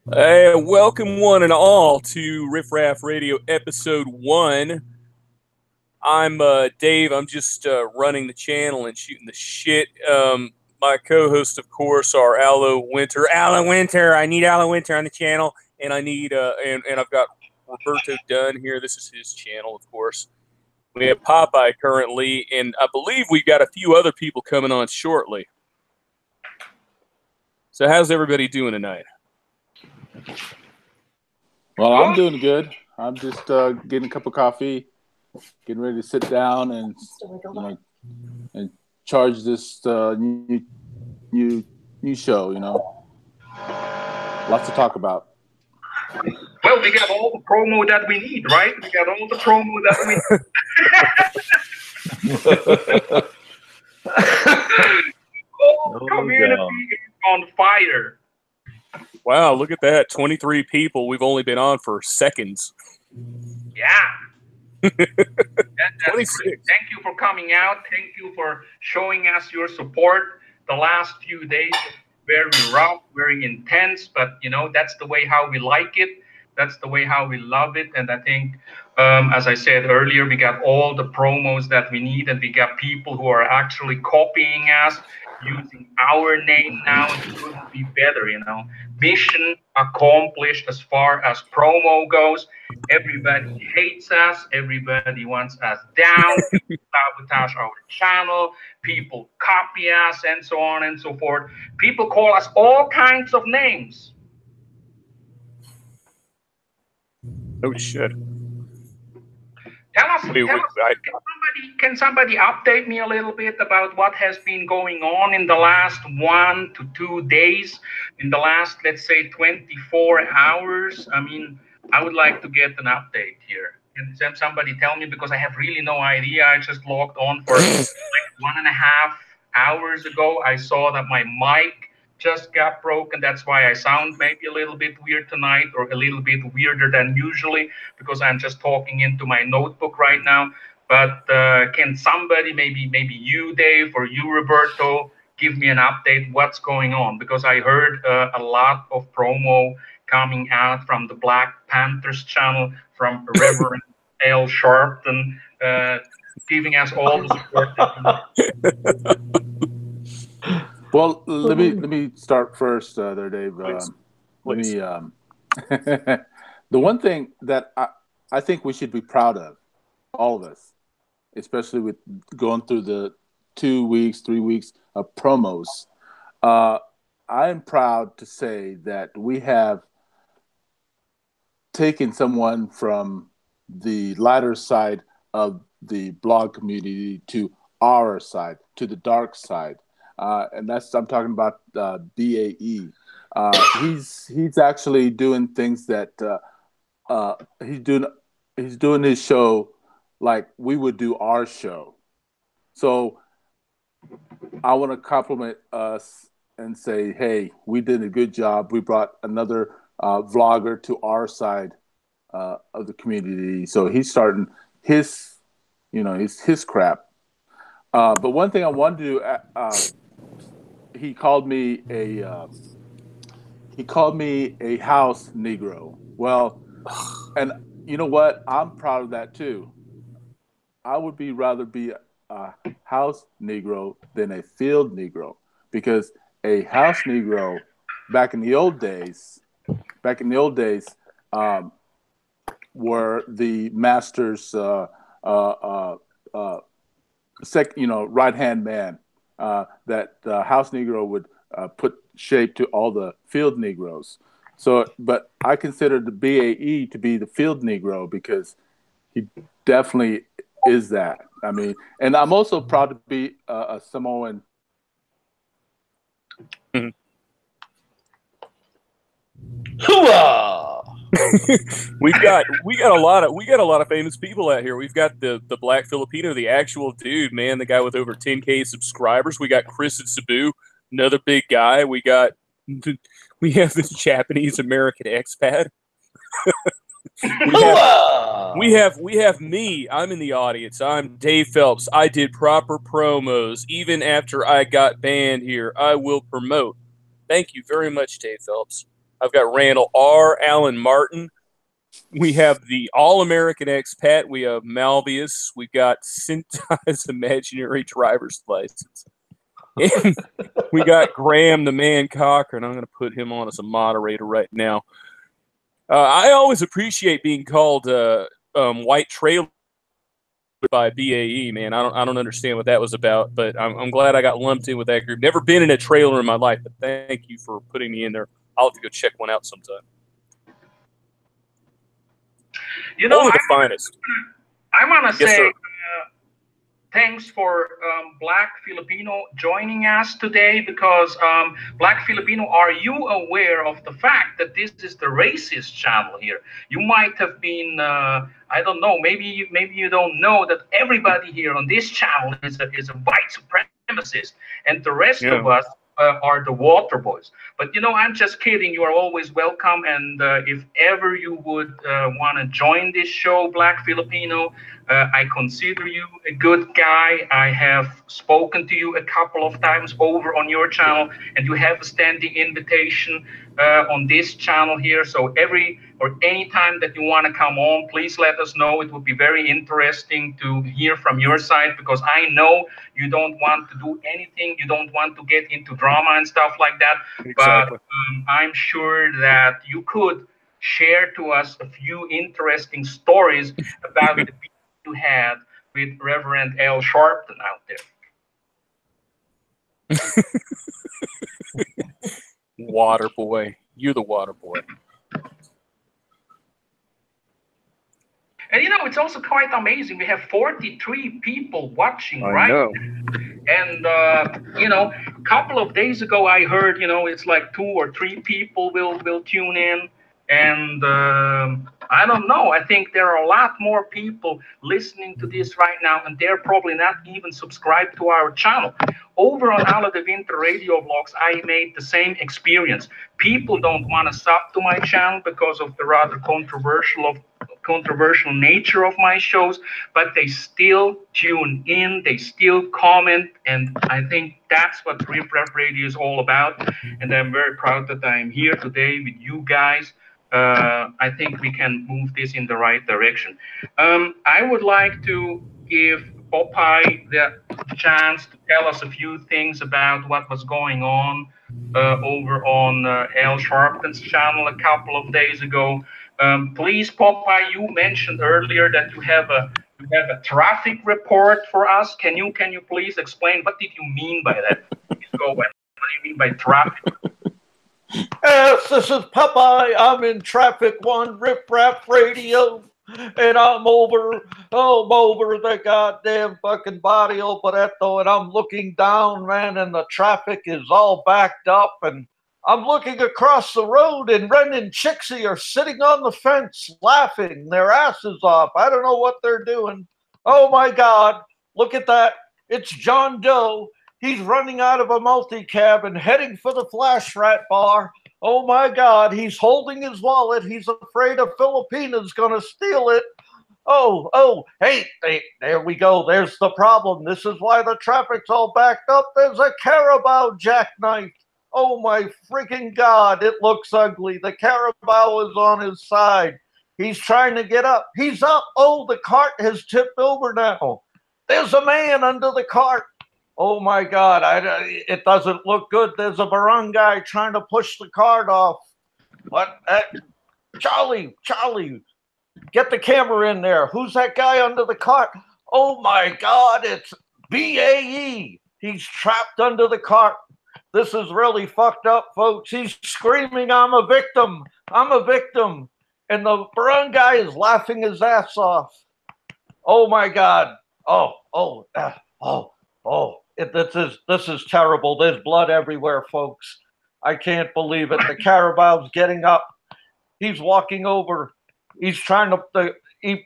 Hey, welcome one and all to Riff Raff Radio Episode 1. I'm Dave. I'm just running the channel and shooting the shit. My co-host, of course, are Aloe Winter. Aloe Winter. I need Aloe Winter on the channel, and I need and I've got Roberto Dunn here. This is his channel, of course. We have Popeye currently, and I believe we've got a few other people coming on shortly. So, how's everybody doing tonight? Well, I'm doing good. I'm just getting a cup of coffee, getting ready to sit down and and charge this new show. Lots to talk about. Well, we got all the promo that we need, right? We got all the promo that we need. Oh, community is on fire. Wow, look at that. 23 people. We've only been on for seconds. Yeah. That's great. Thank you for coming out. Thank you for showing us your support. The last few days, very rough, very intense, but that's the way how we like it. That's the way how we love it. And I think, as I said earlier, we got all the promos that we need, and we got people who are actually copying us, using our name now. It couldn't be better, Mission accomplished as far as promo goes. Everybody hates us. Everybody wants us down. People sabotage our channel. People copy us, and so on and so forth. People call us all kinds of names. Oh shit! Tell us, can somebody update me a little bit about what has been going on in the last 1 to 2 days, in the last, let's say, 24 hours? I mean, I would like to get an update here. Can somebody tell me? Because I have really no idea. I just logged on for like 1.5 hours ago. I saw that my mic just got broken. That's why I sound maybe a little bit weird tonight, or a little bit weirder than usually, because I'm just talking into my notebook right now. But can somebody, maybe you, Dave, or you, Roberto, give me an update what's going on? Because I heard a lot of promo coming out from the Black Panthers channel, from Reverend Al Sharpton, giving us all the support. Well, let me start first, there, Dave. Please. The one thing that I think we should be proud of, all of us, especially with going through the 2 weeks, 3 weeks of promos. I am proud to say that we have taken someone from the lighter side of the blog community to our side, to the dark side. And I'm talking about BAE. He's actually doing things that he's doing his show like we would do our show. So I want to compliment us and say, hey, we did a good job. We brought another vlogger to our side of the community. So he's starting his crap. But one thing I wanted to do, he called me a house Negro. Well, and you know what? I'm proud of that too. I would rather be a house Negro than a field Negro, because a house Negro back in the old days, were the master's right hand man. That house Negro would put shape to all the field Negroes. So, but I consider the BAE to be the field Negro, because he definitely is that. I mean, and I'm also proud to be a Samoan. Mm-hmm. we got a lot of famous people out here. We've got the Black Filipino, the actual dude, man, the guy with over 10K subscribers. We got Chris and Sabu, another big guy. We have this Japanese American expat. we have me. I'm in the audience. I'm Dave Phelps. I did proper promos even after I got banned here. I will promote. Thank you very much, Dave Phelps. I've got Randall R. Alan Martin. We have the All-American Expat. We have Malvius. We got Sintai's Imaginary Driver's License. And we got Graham the Man Cochran. I'm going to put him on as a moderator right now. I always appreciate being called White Trailer by BAE, man. I don't understand what that was about, but I'm glad I got lumped in with that group. Never been in a trailer in my life, but thank you for putting me in there. I'll have to go check one out sometime. You know, Only the finest. I want to Yes, say sir. thanks for Black Filipino joining us today, because Black Filipino, are you aware of the fact that this is the racist channel here? You might have been, I don't know, maybe you don't know that everybody here on this channel is a white supremacist, and the rest of us are the water boys. But you know, I'm just kidding. You are always welcome, and if ever you would want to join this show, Black Filipino, I consider you a good guy. I have spoken to you a couple of times over on your channel, and you have a standing invitation on this channel here. So any time that you want to come on, please let us know. It would be very interesting to hear from your side, because I know you don't want to do anything. You don't want to get into drama and stuff like that. Exactly. But I'm sure that you could share to us a few interesting stories about the people you had with Reverend L. Sharpton out there. Water boy. You're the water boy. And you know, it's also quite amazing. We have 43 people watching right know. now. And you know, a couple of days ago, I heard, you know, it's like 2 or 3 people will tune in. And I don't know. I think there are a lot more people listening to this right now, and they're probably not even subscribed to our channel. Over on Ala de Winter Radio Vlogs, I made the same experience. People don't want to sub to my channel because of the rather controversial nature of my shows, but they still tune in, they still comment, and I think that's what Riff Raff Radio is all about. And I'm very proud that I'm here today with you guys. I think we can move this in the right direction. I would like to give Popeye the chance to tell us a few things about what was going on over on Al Sharpton's channel a couple of days ago. Please, Popeye, you mentioned earlier that you have a traffic report for us. Can you please explain, what did you mean by that? Please go ahead. What do you mean by traffic? Yes, this is Popeye. I'm in Traffic 1 Riff Raff Radio, and I'm over the goddamn fucking barrio Barreto, and I'm looking down, man, and the traffic is all backed up, and I'm looking across the road, and Ren and Chixie are sitting on the fence laughing their asses off. I don't know what they're doing. Oh my God, look at that. It's John Doe. He's running out of a multi-cab and heading for the Flash Rat Bar. Oh my God, he's holding his wallet. He's afraid a Filipina's going to steal it. Oh, hey, there we go. There's the problem. This is why the traffic's all backed up. There's a Carabao jackknife. Oh my freaking God, it looks ugly. The Carabao is on his side. He's trying to get up. He's up. Oh, the cart has tipped over now. There's a man under the cart. Oh my God, it doesn't look good. There's a barangay trying to push the cart off. What? Charlie, get the camera in there. Who's that guy under the cart? Oh my God, it's BAE. He's trapped under the cart. This is really fucked up, folks. He's screaming, I'm a victim. I'm a victim. And the barangay is laughing his ass off. Oh my God. This is terrible. There's blood everywhere, folks. I can't believe it. The Carabao's getting up. He's walking over. He's trying to. He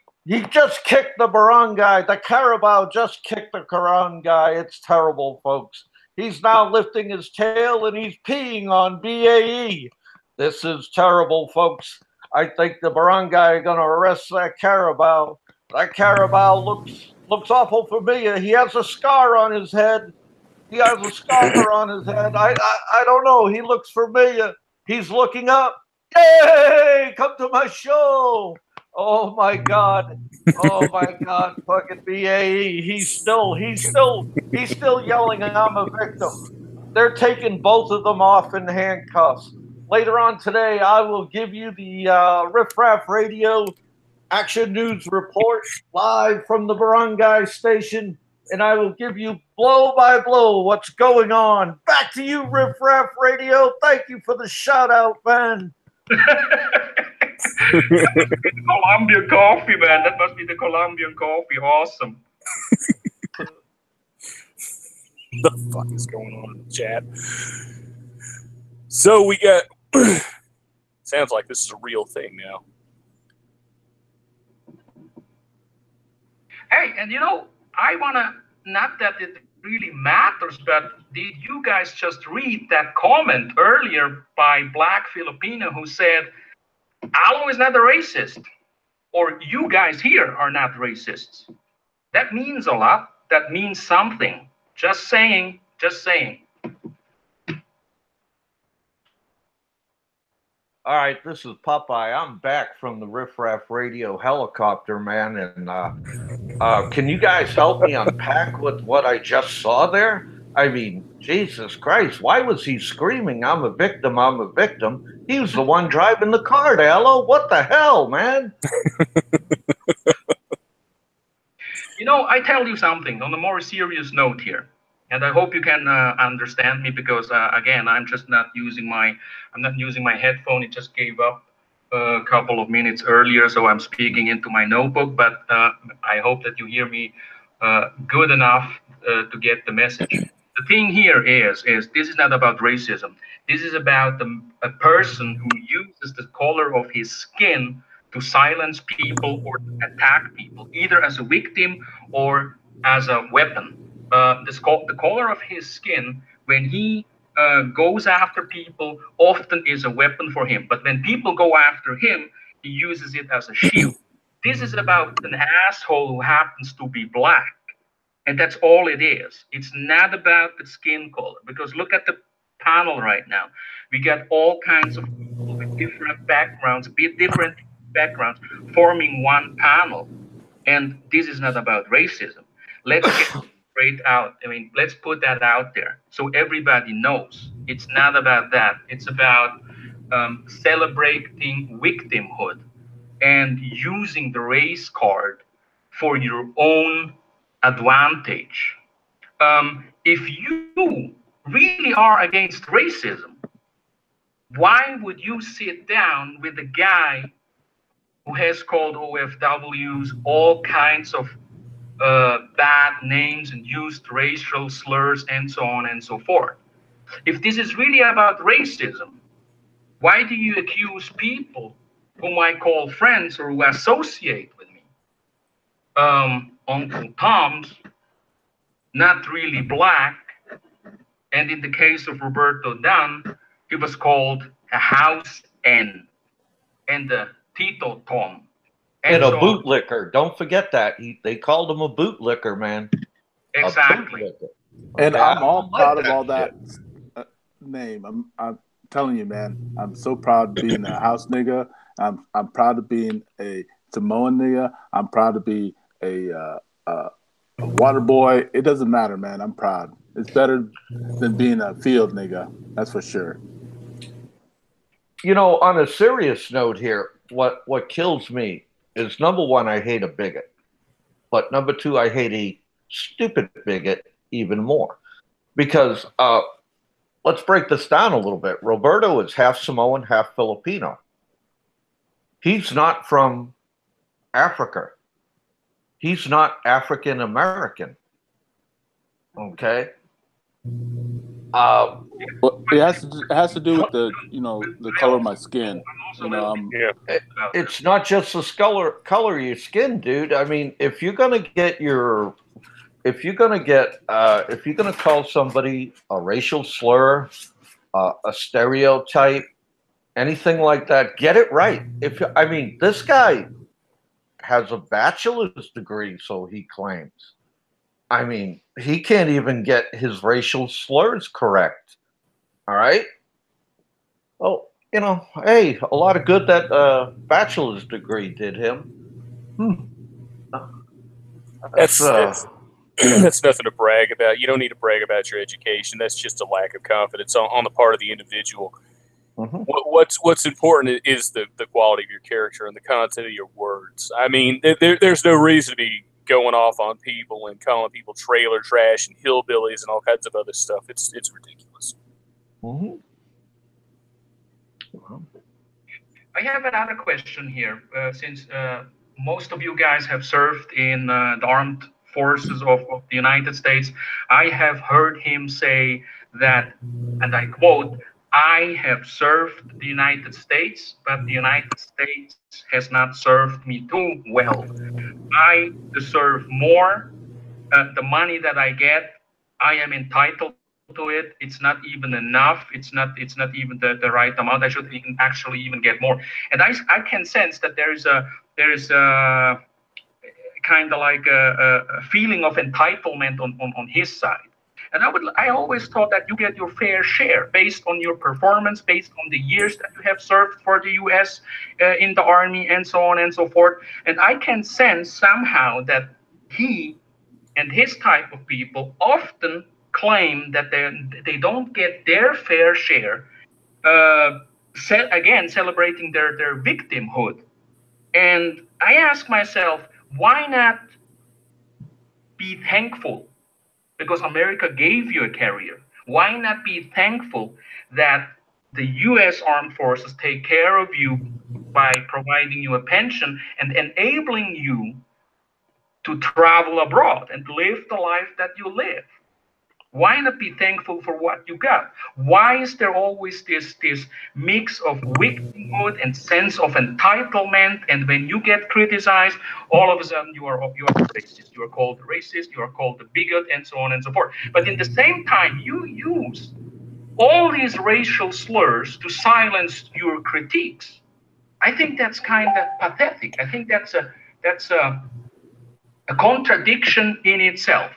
just kicked the barangay. The Carabao just kicked the barangay. It's terrible, folks. He's now lifting his tail and he's peeing on BAE. This is terrible, folks. I think the barangay are going to arrest that Carabao. That Carabao looks awful familiar. He has a scar on his head. He has a scar on his head. I don't know. He looks familiar. He's looking up. Yay! Come to my show. Oh my God. Oh my God. Fucking BAE. He's still yelling, I'm a victim. They're taking both of them off in handcuffs. Later on today, I will give you the Riff Raff Radio Action News Report live from the Barangay Station, and I will give you blow by blow what's going on. Back to you, Riff Raff Radio. Thank you for the shout out, man. Colombian coffee, man. That must be the Colombian coffee. Awesome. The fuck is going on in the chat? So we got. Sounds like this is a real thing now. Hey, and I want to, not that it really matters, but did you guys just read that comment earlier by Black Filipino who said, Alo is not a racist, or you guys here are not racists? That means a lot. That means something. Just saying, just saying. All right, this is Popeye. I'm back from the Riff Raff Radio helicopter, man. And can you guys help me unpack what I just saw there? I mean, Jesus Christ, why was he screaming, I'm a victim, I'm a victim? He was the one driving the car, Allo. What the hell, man? I tell you something on a more serious note here. And I hope you can understand me because, again, I'm not using my headphone. It just gave up a couple of minutes earlier, so I'm speaking into my notebook. But I hope that you hear me good enough to get the message. The thing here is this is not about racism. This is about a person who uses the color of his skin to silence people or to attack people, either as a victim or as a weapon. The color of his skin, when he goes after people, often is a weapon for him. But when people go after him, he uses it as a shield. This is about an asshole who happens to be black. And that's all it is. It's not about the skin color. Because look at the panel right now. We got all kinds of people with different backgrounds, forming one panel. And this is not about racism. Let's get straight out. I mean, let's put that out there so everybody knows. It's not about that. It's about celebrating victimhood and using the race card for your own advantage. If you really are against racism, why would you sit down with a guy who has called OFWs all kinds of bad names and used racial slurs and so on and so forth? If this is really about racism, why do you accuse people whom I call friends or who associate with me? Uncle Tom's not really black, and in the case of Roberto Dunn, he was called a house N and a Tito Tom. And a bootlicker. Don't forget that. They called him a bootlicker, man. Exactly. And I'm all proud of all that name. I'm telling you, man. I'm so proud of being a house nigga. I'm proud of being a Samoan nigga. I'm proud to be a water boy. It doesn't matter, man. I'm proud. It's better than being a field nigga. That's for sure. On a serious note here, what kills me is, number one, I hate a bigot. But number two, I hate a stupid bigot even more. Because let's break this down a little bit. Roberto is half Samoan, half Filipino. He's not from Africa. He's not African American. Okay? Well, it has to do with the color of my skin. It's not just the color of your skin, dude. I mean, if you're gonna call somebody a racial slur, a stereotype, anything like that, get it right. This guy has a bachelor's degree, so he claims. I mean, he can't even get his racial slurs correct. All right? Oh, you know, hey, a lot of good that bachelor's degree did him. That's that's nothing to brag about. You don't need to brag about your education. That's just a lack of confidence on the part of the individual. Mhm. What's important is the quality of your character and the content of your words. I mean, there's no reason to be going off on people and calling people trailer trash and hillbillies and all kinds of other stuff. It's ridiculous. Mhm. I have another question here. Since most of you guys have served in the armed forces of the United States, I have heard him say that, and I quote, I have served the United States, but the United States has not served me too well. I deserve more. The money that I get, I am entitled to it. It's not even enough. It's not even the right amount. I should actually even get more. And I can sense that there is a kind of like a feeling of entitlement on his side. And I always thought that you get your fair share based on your performance, based on the years that you have served for the U.S. In the army, and so on and so forth. And I can sense somehow that he and his type of people often claim that they don't get their fair share, again, celebrating their victimhood. And I ask myself, why not be thankful? Because America gave you a carrier. Why not be thankful that the U.S. Armed Forces take care of you by providing you a pension and enabling you to travel abroad and live the life that you live? Why not be thankful for what you got? Why is there always this mix of victimhood and sense of entitlement? And when you get criticized, all of a sudden you are racist. You are called racist. You are called a bigot, and so on and so forth. But in the same time, you use all these racial slurs to silence your critiques. I think that's kind of pathetic. I think that's a contradiction in itself.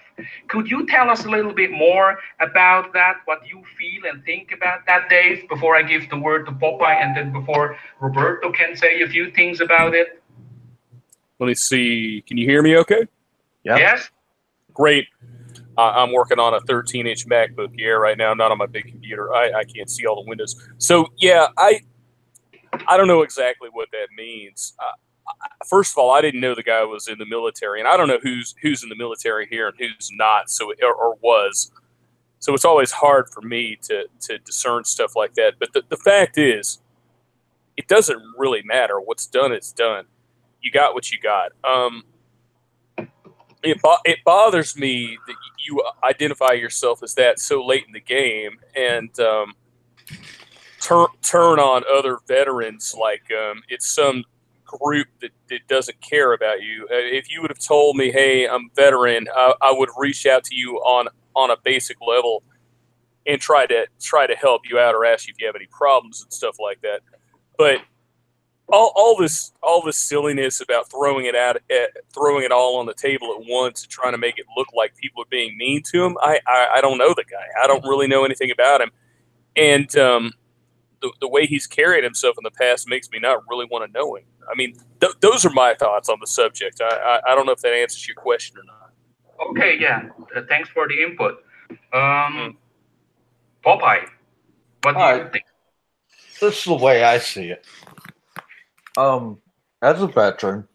Could you tell us a little bit more about that, what you feel and think about that, Dave, before I give the word to Popeye and then before Roberto can say a few things about it? Let me see. Can you hear me okay? Yeah. Yes? Great. I'm working on a 13-inch MacBook Air right now, not on my big computer. I can't see all the windows. So, yeah, I don't know exactly what that means. First of all, I didn't know the guy was in the military, and I don't know who's in the military here and who's not. So or was. So it's always hard for me to discern stuff like that. But the fact is, it doesn't really matter. What's done is done. You got what you got. It bothers me that you identify yourself as that so late in the game and turn on other veterans like it's some group that doesn't care about you. If you would have told me, "Hey, I'm a veteran," I would reach out to you on a basic level and try to help you out or ask you if you have any problems and stuff like that. But all this silliness about throwing it all on the table at once and trying to make it look like people are being mean to him. I don't know the guy. I don't really know anything about him, and the way he's carried himself in the past makes me not really want to know him. I mean, those are my thoughts on the subject. I don't know if that answers your question or not. Okay, yeah. Thanks for the input. Popeye, what do you think? This is the way I see it. As a veteran,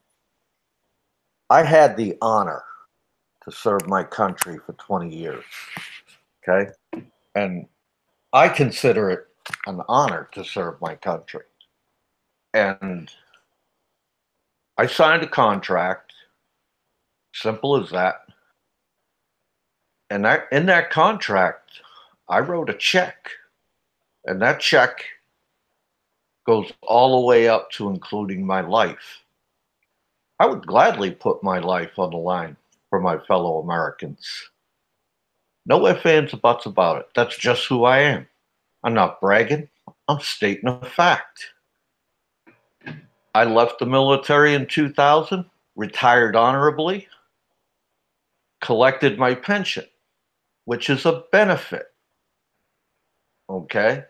I had the honor to serve my country for 20 years. Okay? And I consider it an honor to serve my country. And I signed a contract, simple as that. And in that contract, I wrote a check. And that check goes all the way up to including my life. I would gladly put my life on the line for my fellow Americans. No ifs, ands, or buts about it. That's just who I am. I'm not bragging. I'm stating a fact. I left the military in 2000, retired honorably, collected my pension, which is a benefit. Okay?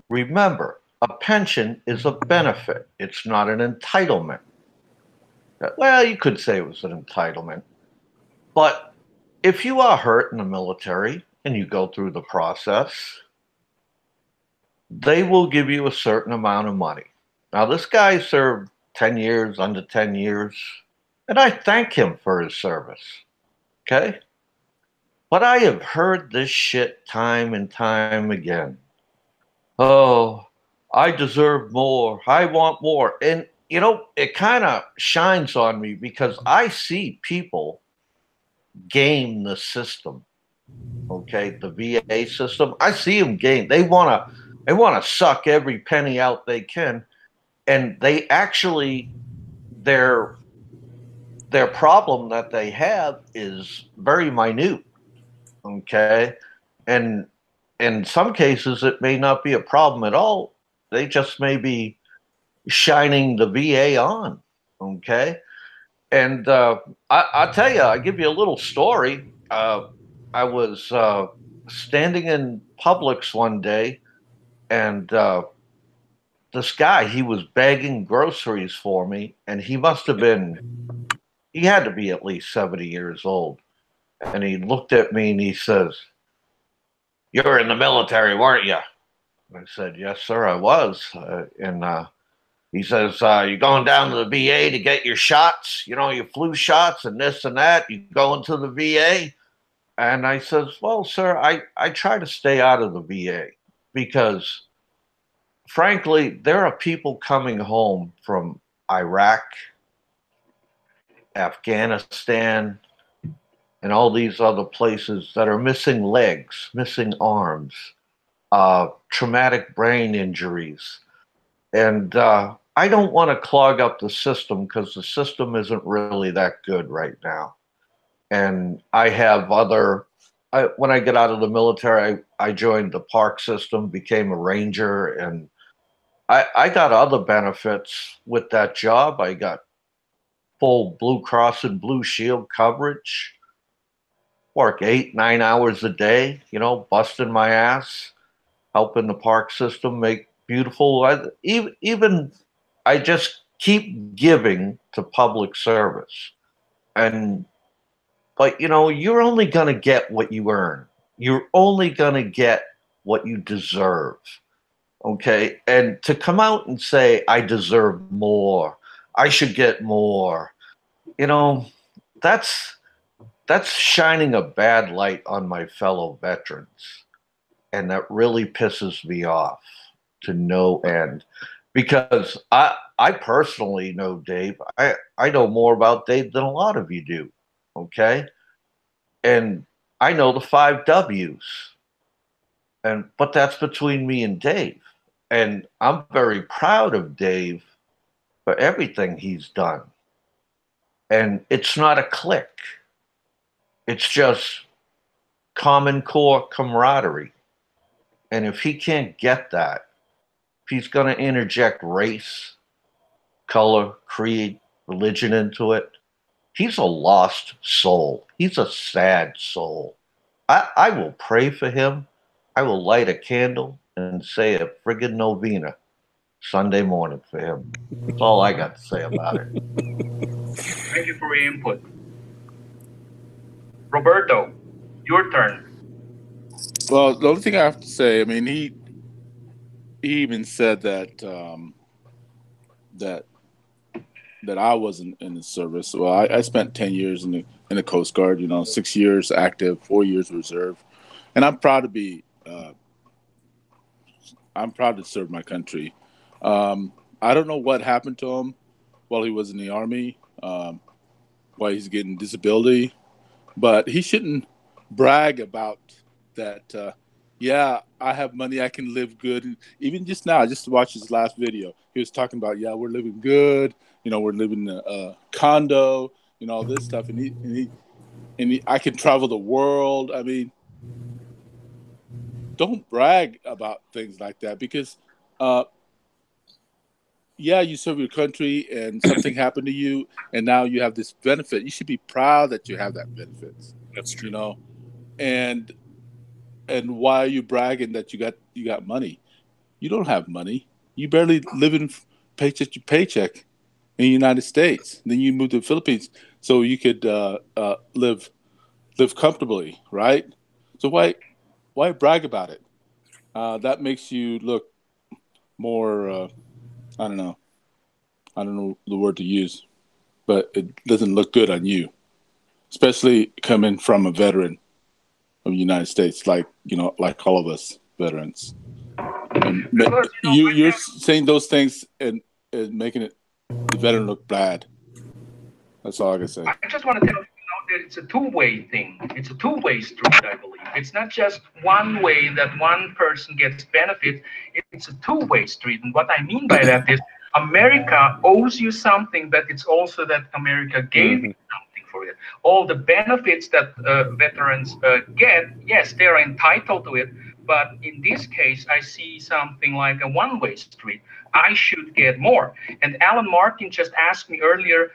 Remember, A pension is a benefit. It's not an entitlement. Well, you could say it was an entitlement. But if you are hurt in the military and you go through the process, they will give you a certain amount of money. Now, this guy served 10 years, under 10 years, and I thank him for his service. Okay? But I have heard this shit time and time again. Oh, I deserve more. I want more. And, you know, it kind of shines on me because I see people game the system. Okay, the VA system. I see them game. They want to suck every penny out they can, and they actually their problem that they have is very minute. Okay, and in some cases it may not be a problem at all. They just may be shining the VA on. Okay, and I'll tell you, I'll give you a little story. I was standing in Publix one day, and this guy, he was bagging groceries for me, and he had to be at least 70 years old. And he looked at me and he says, "You're in the military, weren't you?" I said, "Yes, sir, I was." And he says, "You're going down to the VA to get your shots, you know, your flu shots and this and that. You go into the VA?" And I says, "Well, sir, I try to stay out of the VA because, frankly, there are people coming home from Iraq, Afghanistan, and all these other places that are missing legs, missing arms, traumatic brain injuries. And I don't want to clog up the system because the system isn't really that good right now. And I have when I get out of the military, I joined the park system, became a ranger, and I got other benefits with that job. I got full Blue Cross and Blue Shield coverage, work 8, 9 hours a day, you know, busting my ass, helping the park system make beautiful. I just keep giving to public service. But, you know, you're only going to get what you earn. You're only going to get what you deserve. Okay. And to come out and say, I deserve more, I should get more, you know, that's shining a bad light on my fellow veterans. And that really pisses me off to no end. Because I personally know Dave. I know more about Dave than a lot of you do. Okay. And I know the 5 W's. But that's between me and Dave. And I'm very proud of Dave for everything he's done. And it's not a clique. It's just common core camaraderie. And if he can't get that, if he's going to interject race, color, creed, religion into it, he's a lost soul. He's a sad soul. I will pray for him. I will light a candle and say a friggin' novena Sunday morning for him. That's all I got to say about it. Thank you for your input. Roberto, your turn. Well, the only thing I have to say, I mean, he even said that that I wasn't in the service. Well, I spent 10 years in the Coast Guard. You know, 6 years active, 4 years reserve, and I'm proud to be. I'm proud to serve my country. I don't know what happened to him while he was in the Army, why he's getting disability, but he shouldn't brag about that. Yeah, I have money, I can live good. And even just now, I just watched his last video. He was talking about, yeah, we're living good. You know, we're living in a condo, you know, all this stuff. And I can travel the world. I mean, don't brag about things like that because, yeah, you serve your country and something happened to you and now you have this benefit. You should be proud that you have that benefit. That's true. You know, and why are you bragging that you got money? You don't have money. you barely living paycheck to paycheck in the United States. Then you moved to the Philippines so you could live comfortably, right? So why brag about it? That makes you look more. I don't know. I don't know the word to use, but it doesn't look good on you, especially coming from a veteran of the United States, like all of us veterans. And you're saying those things and making it the veteran look bad. That's all I can say. I just want to tell you, that it's a two-way thing. It's a two-way street, I believe. It's not just one way that one person gets benefit. It's a two-way street. And what I mean by that is America owes you something, but it's also that America gave you something for it. All the benefits that veterans get, yes, they're entitled to it. But in this case, I see something like a one-way street. I should get more. And Alan Martin just asked me earlier,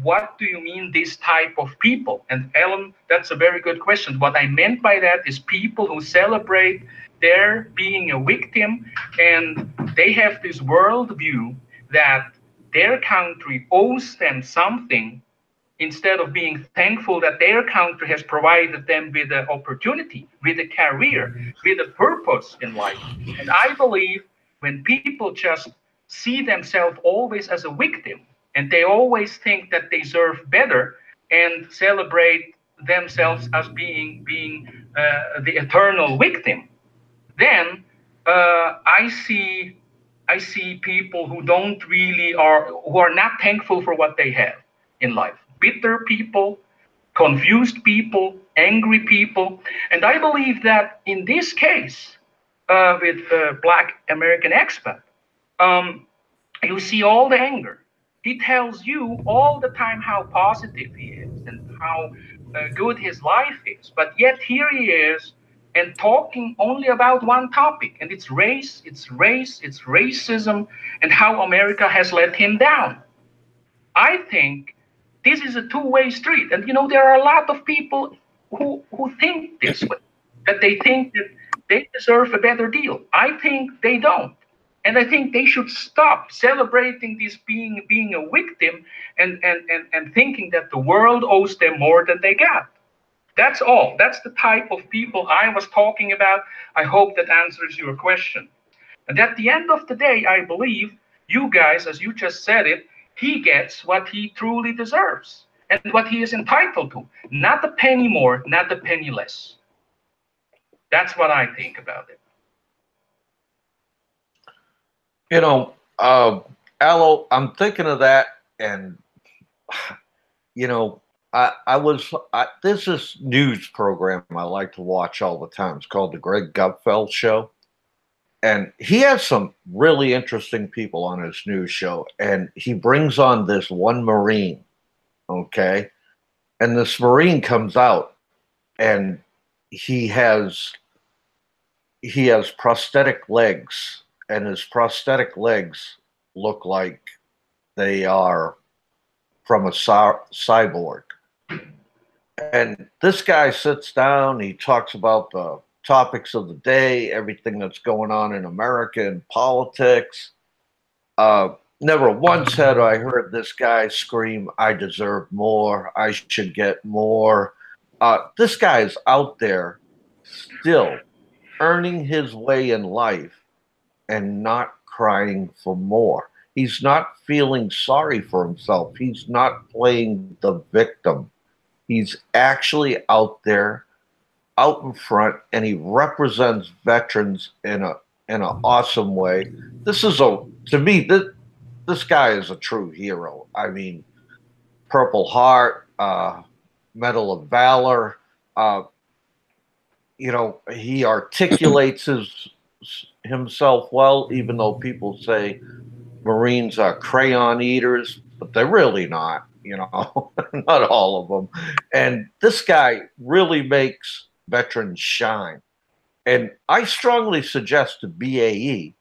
what do you mean this type of people? And Alan, that's a very good question. What I meant by that is people who celebrate their being a victim, and they have this worldview that their country owes them something, instead of being thankful that their country has provided them with an opportunity, with a career, with a purpose in life. And I believe when people just see themselves always as a victim, and they always think that they deserve better and celebrate themselves as being the eternal victim, then I see people who are not thankful for what they have in life. Bitter people, confused people, angry people. And I believe that in this case, with Black American expat, you see all the anger. He tells you all the time how positive he is and how good his life is. But yet here he is and talking only about one topic, and it's race, it's racism, and how America has let him down. I think this is a two-way street. And, there are a lot of people who think this way, that they think that they deserve a better deal. I think they don't. And I think they should stop celebrating this being a victim and thinking that the world owes them more than they got. That's all. That's the type of people I was talking about. I hope that answers your question. And at the end of the day, I believe you guys, as you just said it, he gets what he truly deserves and what he is entitled to. Not a penny more, not a penny less. That's what I think about it. Aloe, I'm thinking of that, and there's this news program I like to watch all the time. It's called the Greg Gutfeld Show. And he has some really interesting people on his news show. And he brings on this one Marine, okay? And this Marine comes out, and he has prosthetic legs, and his prosthetic legs look like they are from a cyborg. And this guy sits down, he talks about the topics of the day, everything that's going on in America and politics. Never once had I heard this guy scream, I deserve more, I should get more. This guy is out there still earning his way in life and not crying for more. He's not feeling sorry for himself. He's not playing the victim. He's actually out there, out in front, and he represents veterans in an awesome way. To me, this guy is a true hero. I mean, Purple Heart, Medal of Valor. He articulates himself well, even though people say Marines are crayon eaters, but they're really not. Not all of them. And this guy really makes veterans shine. And I strongly suggest to BAE,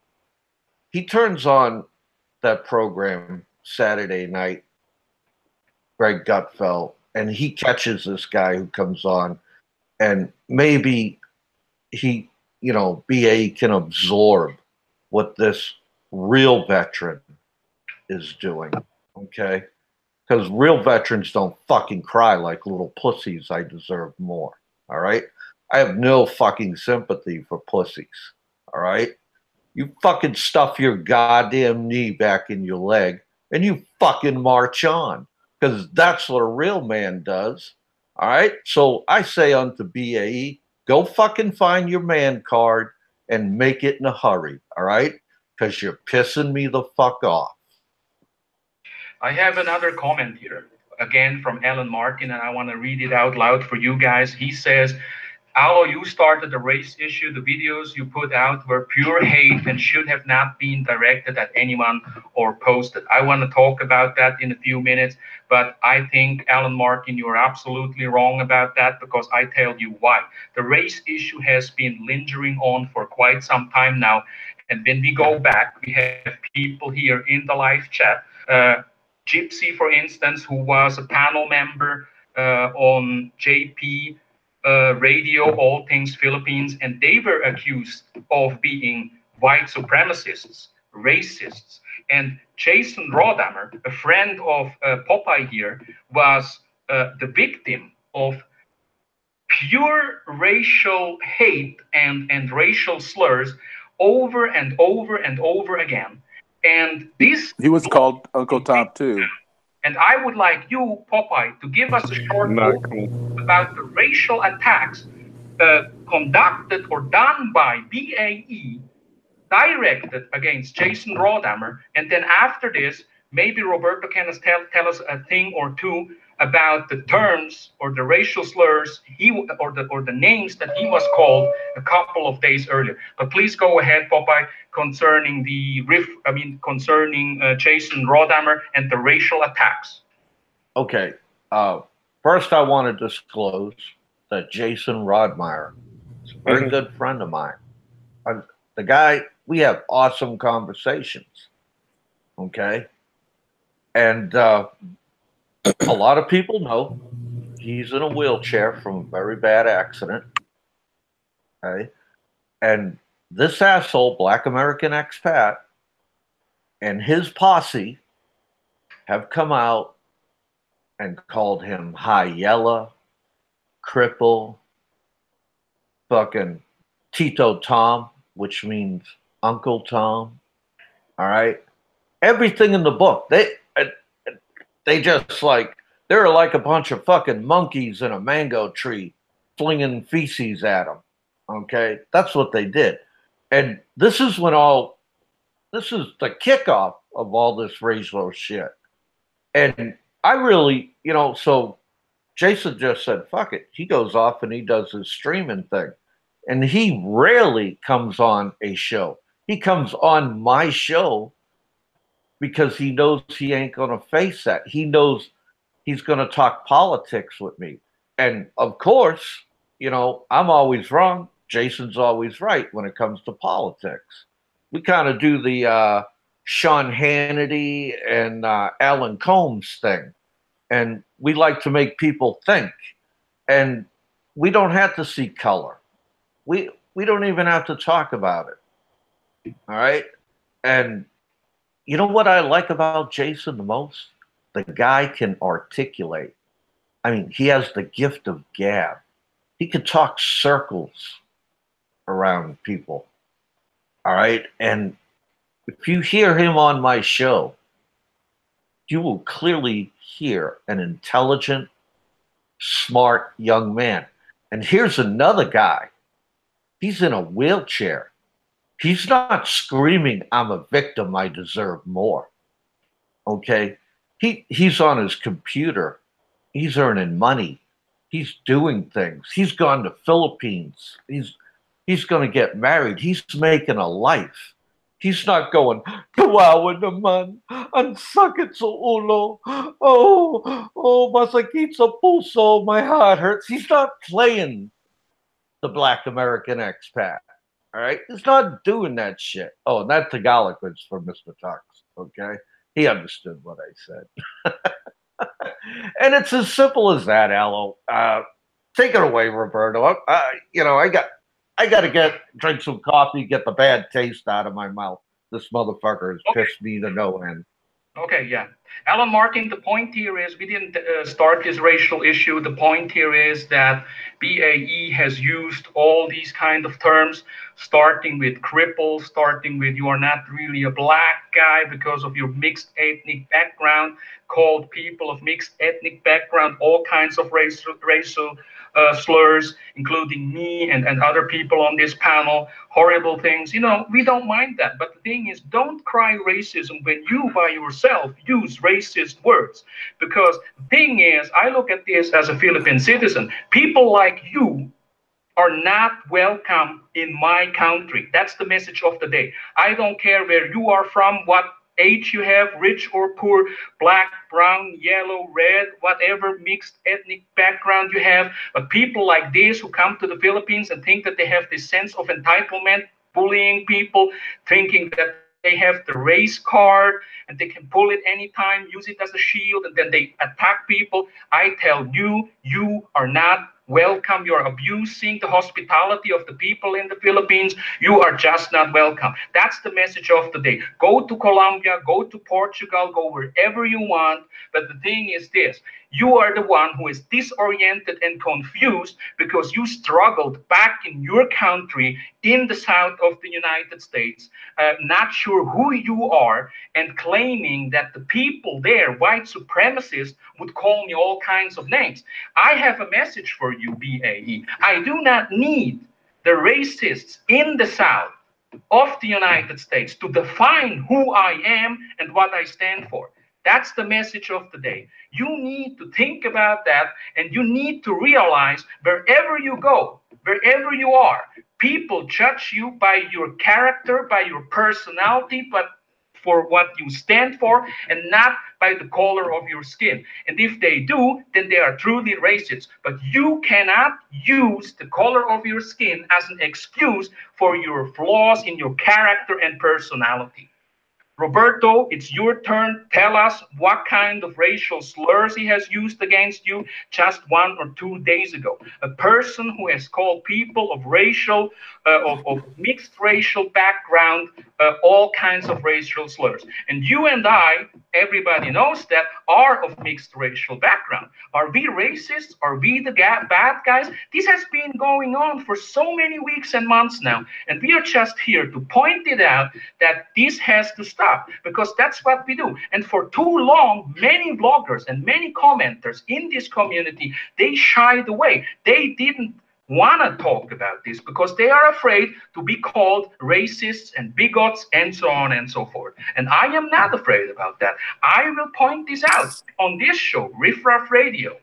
he turns on that program Saturday night, Greg Gutfeld, and he catches this guy who comes on, and maybe BAE can absorb what this real veteran is doing, okay? Because real veterans don't fucking cry like little pussies. I deserve more, all right? I have no fucking sympathy for pussies, all right? You fucking stuff your goddamn knee back in your leg and you fucking march on, because that's what a real man does, all right? So I say unto BAE, go fucking find your man card and make it in a hurry, all right? Because you're pissing me the fuck off. I have another comment here, again from Alan Martin, and I want to read it out loud for you guys. He says, Alo, you started the race issue. The videos you put out were pure hate and should have not been directed at anyone or posted. I want to talk about that in a few minutes, but I think, Alan Martin, you're absolutely wrong about that, because I tell you why. The race issue has been lingering on for quite some time now, and when we go back, we have people here in the live chat. Gypsy, for instance, who was a panel member on JP Radio, All Things Philippines, and they were accused of being white supremacists, racists. And Jason Rodhammer, a friend of Popeye here, was the victim of pure racial hate and racial slurs over and over and over again. And this He was called Uncle Tom too. And I would like you, Popeye, to give us a short overview about the racial attacks conducted or done by BAE, directed against Jason Rodhammer. And then after this, maybe Roberto can tell us a thing or two about the terms or the racial slurs or the names that he was called a couple of days earlier. But please go ahead, Popeye, concerning concerning Jason Rodhammer and the racial attacks. Okay. First, I want to disclose that Jason Rodmeyer is a very good friend of mine. The guy, we have awesome conversations. Okay. And a lot of people know he's in a wheelchair from a very bad accident. Okay. And this asshole, Black American expat, and his posse have come out and called him High Yella, Cripple, fucking Tito Tom, which means Uncle Tom. All right. Everything in the book. They just they're like a bunch of fucking monkeys in a mango tree flinging feces at them. Okay. That's what they did. And this is the kickoff of all this racial shit. And I really, so Jason just said, fuck it. He goes off and he does his streaming thing. And he rarely comes on a show. He comes on my show because he knows he ain't going to face that. He knows he's going to talk politics with me. And of course, I'm always wrong. Jason's always right when it comes to politics. We kind of do the Sean Hannity and Alan Combs thing. And we like to make people think. And we don't have to see color. We don't even have to talk about it. All right? And you know what I like about Jason the most? The guy can articulate. I mean, he has the gift of gab. He can talk circles around people. All right? And if you hear him on my show, you will clearly hear an intelligent, smart young man. And here's another guy. He's in a wheelchair. He's not screaming, I'm a victim, I deserve more. Okay? He's on his computer. He's earning money. He's doing things. He's gone to Philippines. He's going to get married. He's making a life. He's not going, kawawa naman, ang sakit sa ulo. Oh, masakit sa puso, my heart hurts. He's not playing the Black American expat. All right? He's not doing that shit. Oh, and that Tagalog was for Mr. Tux, okay? He understood what I said. And it's as simple as that, Aloe. Take it away, Roberto. I got to drink some coffee, get the bad taste out of my mouth. This motherfucker has pissed me to no end. Okay, yeah. Alan Martin, the point here is we didn't start this racial issue. The point here is that BAE has used all these kind of terms, starting with cripple, starting with you are not really a black guy because of your mixed ethnic background, called people of mixed ethnic background all kinds of racial slurs, including me and other people on this panel, horrible things. You know, we don't mind that. But the thing is, don't cry racism when you by yourself use racist words. Because the thing is, I look at this as a Philippine citizen. People like you are not welcome in my country. That's the message of the day. I don't care where you are from, what age you have, rich or poor, black, brown, yellow, red, whatever mixed ethnic background you have. But people like this who come to the Philippines and think that they have this sense of entitlement, bullying people, thinking that they have the race card and they can pull it anytime, use it as a shield, and then they attack people. I tell you, you are not welcome. You're abusing the hospitality of the people in the Philippines. You are just not welcome. That's the message of the day. Go to Colombia, go to Portugal, go wherever you want. But the thing is this, you are the one who is disoriented and confused because you struggled back in your country in the south of the United States, not sure who you are, and claiming that the people there, white supremacists, would call me all kinds of names. I have a message for you, BAE. I do not need the racists in the south of the United States to define who I am and what I stand for. That's the message of the day. You need to think about that, and you need to realize wherever you go, wherever you are, people judge you by your character, by your personality, but for what you stand for, and not by the color of your skin. And if they do, then they are truly racist. But you cannot use the color of your skin as an excuse for your flaws in your character and personality. Roberto, it's your turn. Tell us what kind of racial slurs he has used against you just 1 or 2 days ago. A person who has called people of racial, of mixed racial background, all kinds of racial slurs. And you and I, everybody knows that, are of mixed racial background. Are we racist? Are we the bad guys? This has been going on for so many weeks and months now. And we are just here to point it out that this has to stop, because that's what we do. And for too long, many bloggers and many commenters in this community, they shied away. They didn't want to talk about this because they are afraid to be called racists and bigots and so on and so forth. And I am not afraid about that. I will point this out on this show, Riff Raff Radio.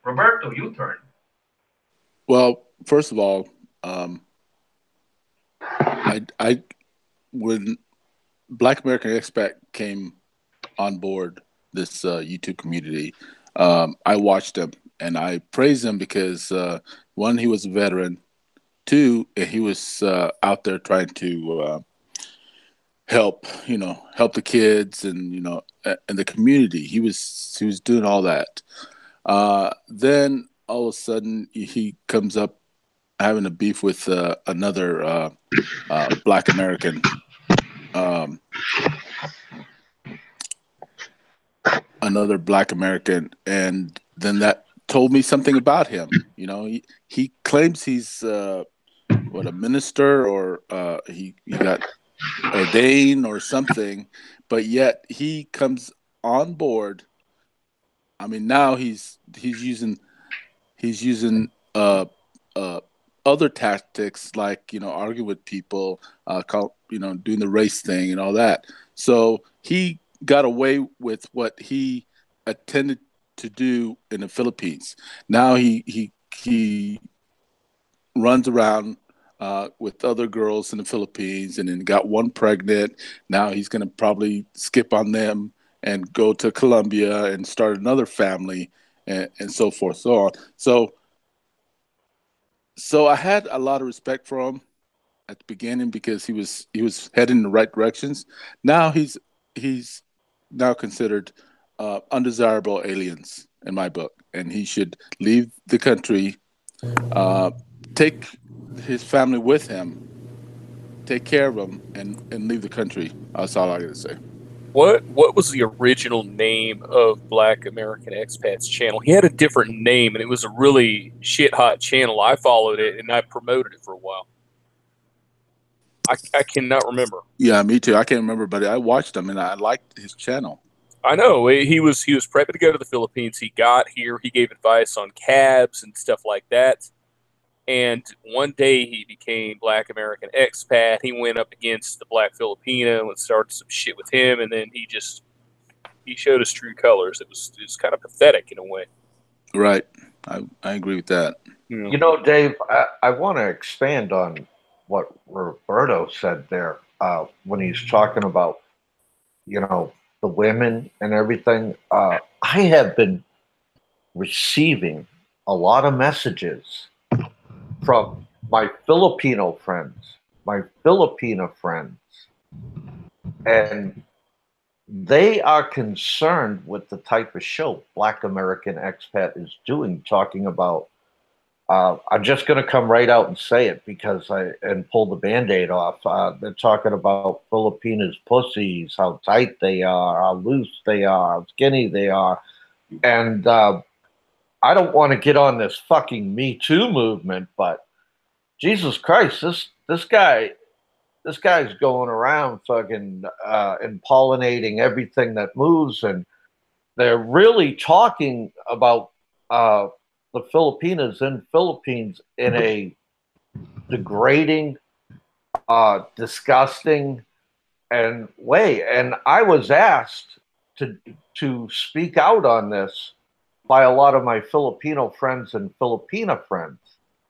Roberto, you turn. Well, first of all, I when Black American Expat came on board this YouTube community, I watched him and I praised him because one, he was a veteran. Two, he was out there trying to help the kids and and the community. He was doing all that. Then all of a sudden he comes up having a beef with another Black American. Another Black American, and then that told me something about him. He claims he's a minister, or he got ordained or something, but yet he comes on board. I mean, now he's using other tactics, like argue with people, doing the race thing and all that. So he got away with what he intended to do in the Philippines. Now he runs around with other girls in the Philippines, and then got one pregnant. Now he's going to probably skip on them and go to Colombia and start another family, and so forth, so on. So I had a lot of respect for him at the beginning because he was heading in the right directions. Now he's now considered undesirable aliens in my book, and he should leave the country, take his family with him, take care of him and leave the country. That's all I got to say. What was the original name of Black American Expats channel? He had a different name, and it was a really shit hot channel. I followed it and I promoted it for a while. I cannot remember. Yeah, me too. I can't remember, but I watched him and I liked his channel. I know he was prepping to go to the Philippines. He got here. He gave advice on cabs and stuff like that. And one day he became Black American Expat. He went up against the Black Filipino and started some shit with him. And then he showed his true colors. It was kind of pathetic in a way. Right. I agree with that. You know, Dave, I want to expand on what Roberto said there when he's talking about, you know, the women and everything. I have been receiving a lot of messages from my Filipino friends, and they are concerned with the type of show Black American Expat is doing, talking about, I'm just going to come right out and say it and pull the Band-Aid off. They're talking about Filipinas' pussies, how tight they are, how loose they are, how skinny they are. And I don't want to get on this fucking Me Too movement, but Jesus Christ, this guy's going around fucking and pollinating everything that moves, and they're really talking about the Filipinas and Philippines in a degrading, disgusting, and way. And I was asked to speak out on this by a lot of my Filipino friends and Filipina friends.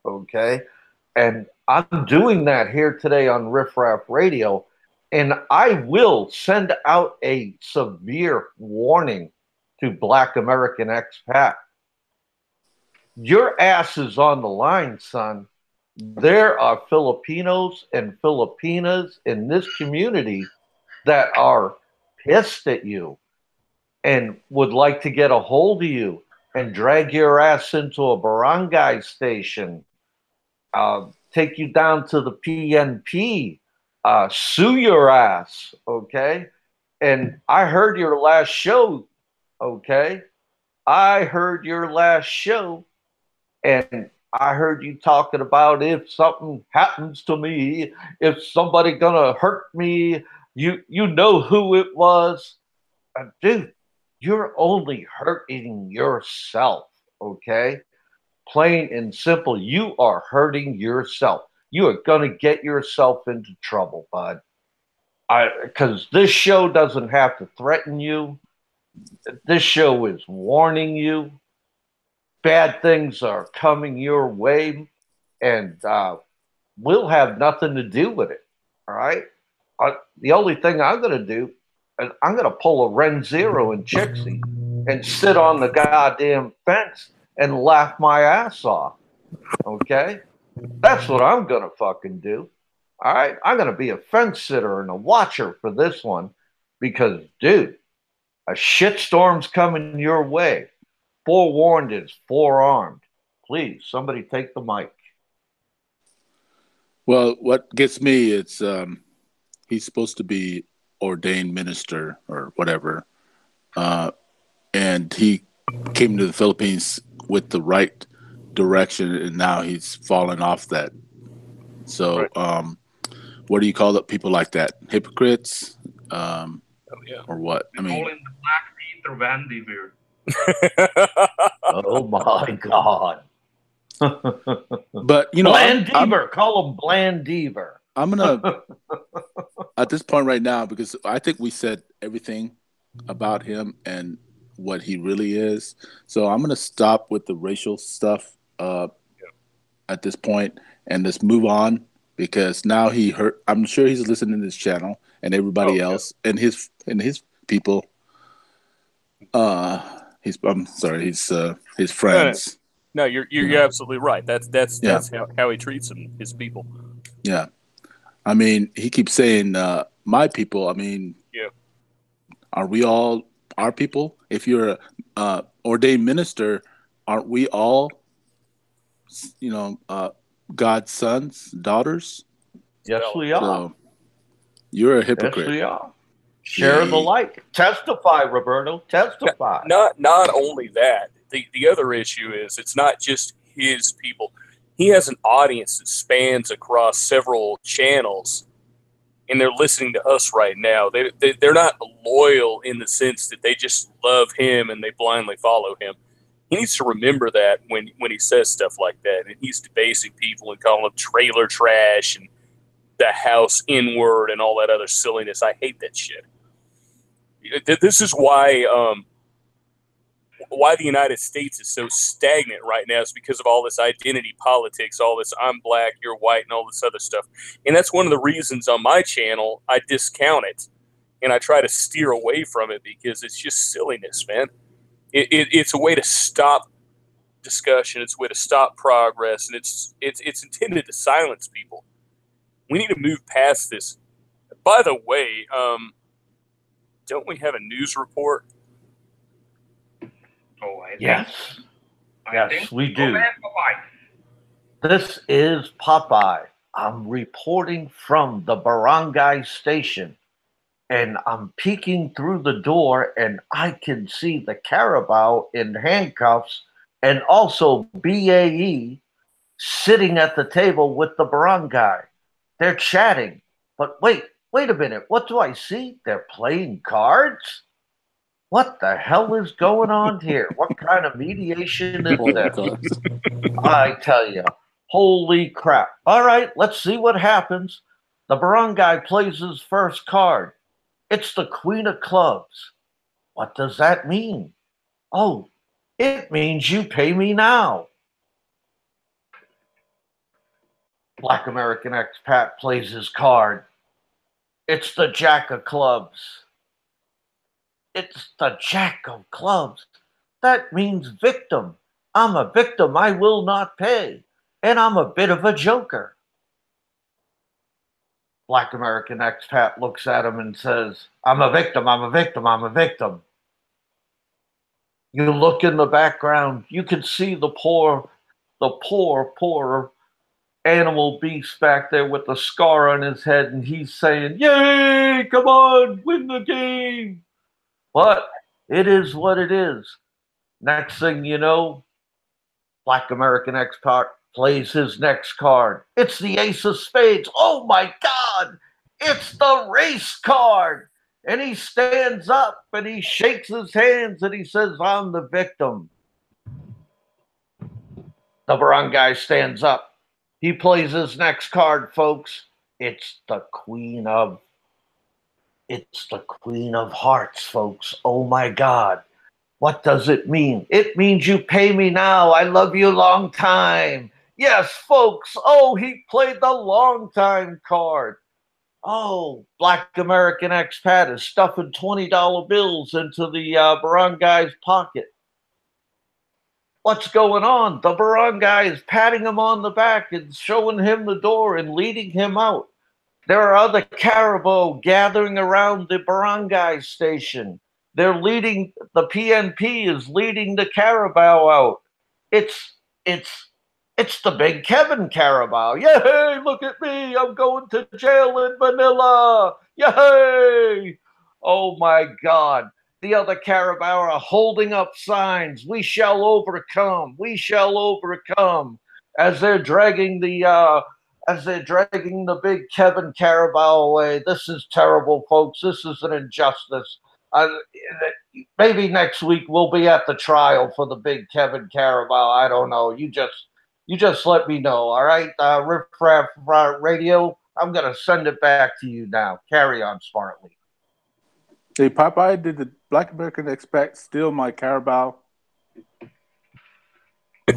Okay. And I'm doing that here today on Riff Raff Radio. And I will send out a severe warning to Black American Expat. Your ass is on the line, son. There are Filipinos and Filipinas in this community that are pissed at you and would like to get a hold of you and drag your ass into a barangay station, take you down to the PNP, sue your ass, okay? And I heard your last show, okay? I heard your last show, and I heard you talking about if something happens to me, if somebody gonna hurt me, you know who it was. Dude, you're only hurting yourself, okay? Plain and simple, you are hurting yourself. You are going to get yourself into trouble, bud. Because this show doesn't have to threaten you. This show is warning you. Bad things are coming your way, and we'll have nothing to do with it, all right? The only thing I'm going to do is I'm going to pull a Ren Zero in Chixie and sit on the goddamn fence and laugh my ass off, okay? That's what I'm going to fucking do, all right? I'm going to be a fence sitter and a watcher for this one because, dude, a shitstorm's coming your way. Forewarned is forearmed. Please, somebody take the mic. Well, what gets me, it's he's supposed to be ordained minister or whatever, and he came to the Philippines with the right direction, and now he's fallen off that. So, right. What do you call it? People like that? Hypocrites? Or what? I mean, calling the Black Peter Van Devere. Oh my God! But you know, Blandever, call him Blandever. I'm gonna at this point right now, because I think we said everything about him and what he really is. So I'm gonna stop with the racial stuff at this point and just move on, because now he hurt. I'm sure he's listening to this channel and everybody else and his people. His friends. No, you're absolutely right. That's how he treats his people. Yeah, I mean, he keeps saying my people. I mean, are we all our people? If you're a ordained minister, aren't we all, God's sons, daughters? Yes, we are. So, you're a hypocrite. Yes, we are. Share the light. Testify, Roberto. Testify. Not only that, the other issue is it's not just his people. He has an audience that spans across several channels, and they're listening to us right now. They're not loyal in the sense that they just love him and they blindly follow him. He needs to remember that when he says stuff like that, and he's debasing people and calling them trailer trash and the house N-word and all that other silliness. I hate that shit. This is why the United States is so stagnant right now, is because of all this identity politics, all this I'm black, you're white, and all this other stuff. And that's one of the reasons on my channel I discount it and I try to steer away from it, because it's just silliness, man. It's a way to stop discussion. It's a way to stop progress, and it's intended to silence people. We need to move past this. By the way, don't we have a news report? Yes. Yes, we do. This is Popeye. I'm reporting from the barangay station, and I'm peeking through the door, and I can see the Carabao in handcuffs and also BAE sitting at the table with the barangay. They're chatting. But wait a minute. What do I see? They're playing cards? What the hell is going on here? What kind of mediation is this? I tell you, holy crap. All right, let's see what happens. The barangay plays his first card. It's the Queen of Clubs. What does that mean? Oh, it means you pay me now. Black American expat plays his card. It's the Jack of Clubs. It's the Jack of Clubs. That means victim. I'm a victim. I will not pay. And I'm a bit of a joker. Black American expat looks at him and says, I'm a victim. I'm a victim. I'm a victim. You look in the background. You can see the poor animal beast back there with the scar on his head, and he's saying, yay, come on, win the game. But it is what it is. Next thing you know, Black American expat plays his next card. It's the Ace of Spades. Oh my God, it's the race card. And he stands up and he shakes his hands and he says, I'm the victim. The barangay stands up. He plays his next card, folks. It's the Queen of Hearts, folks. Oh my God. What does it mean? It means you pay me now. I love you long time. Yes, folks. Oh, he played the long time card. Oh, Black American expat is stuffing $20 bills into the barangay's pocket. What's going on? The barangay is patting him on the back and showing him the door and leading him out. There are other caribou gathering around the barangay station. They're leading, the PNP is leading the carabao out. It's the Big Kevin Carabao. Yay, look at me. I'm going to jail in Manila. Yay. Oh my God. The other carabao are holding up signs. We shall overcome. We shall overcome. As they're dragging the Big Kevin Carabao away. This is terrible, folks. This is an injustice. Maybe next week we'll be at the trial for the Big Kevin Carabao. I don't know. You just let me know, all right? Riff Raff Radio, I'm going to send it back to you now. Carry on smartly. Hey, Popeye, did the Black American expat steal my Carabao? I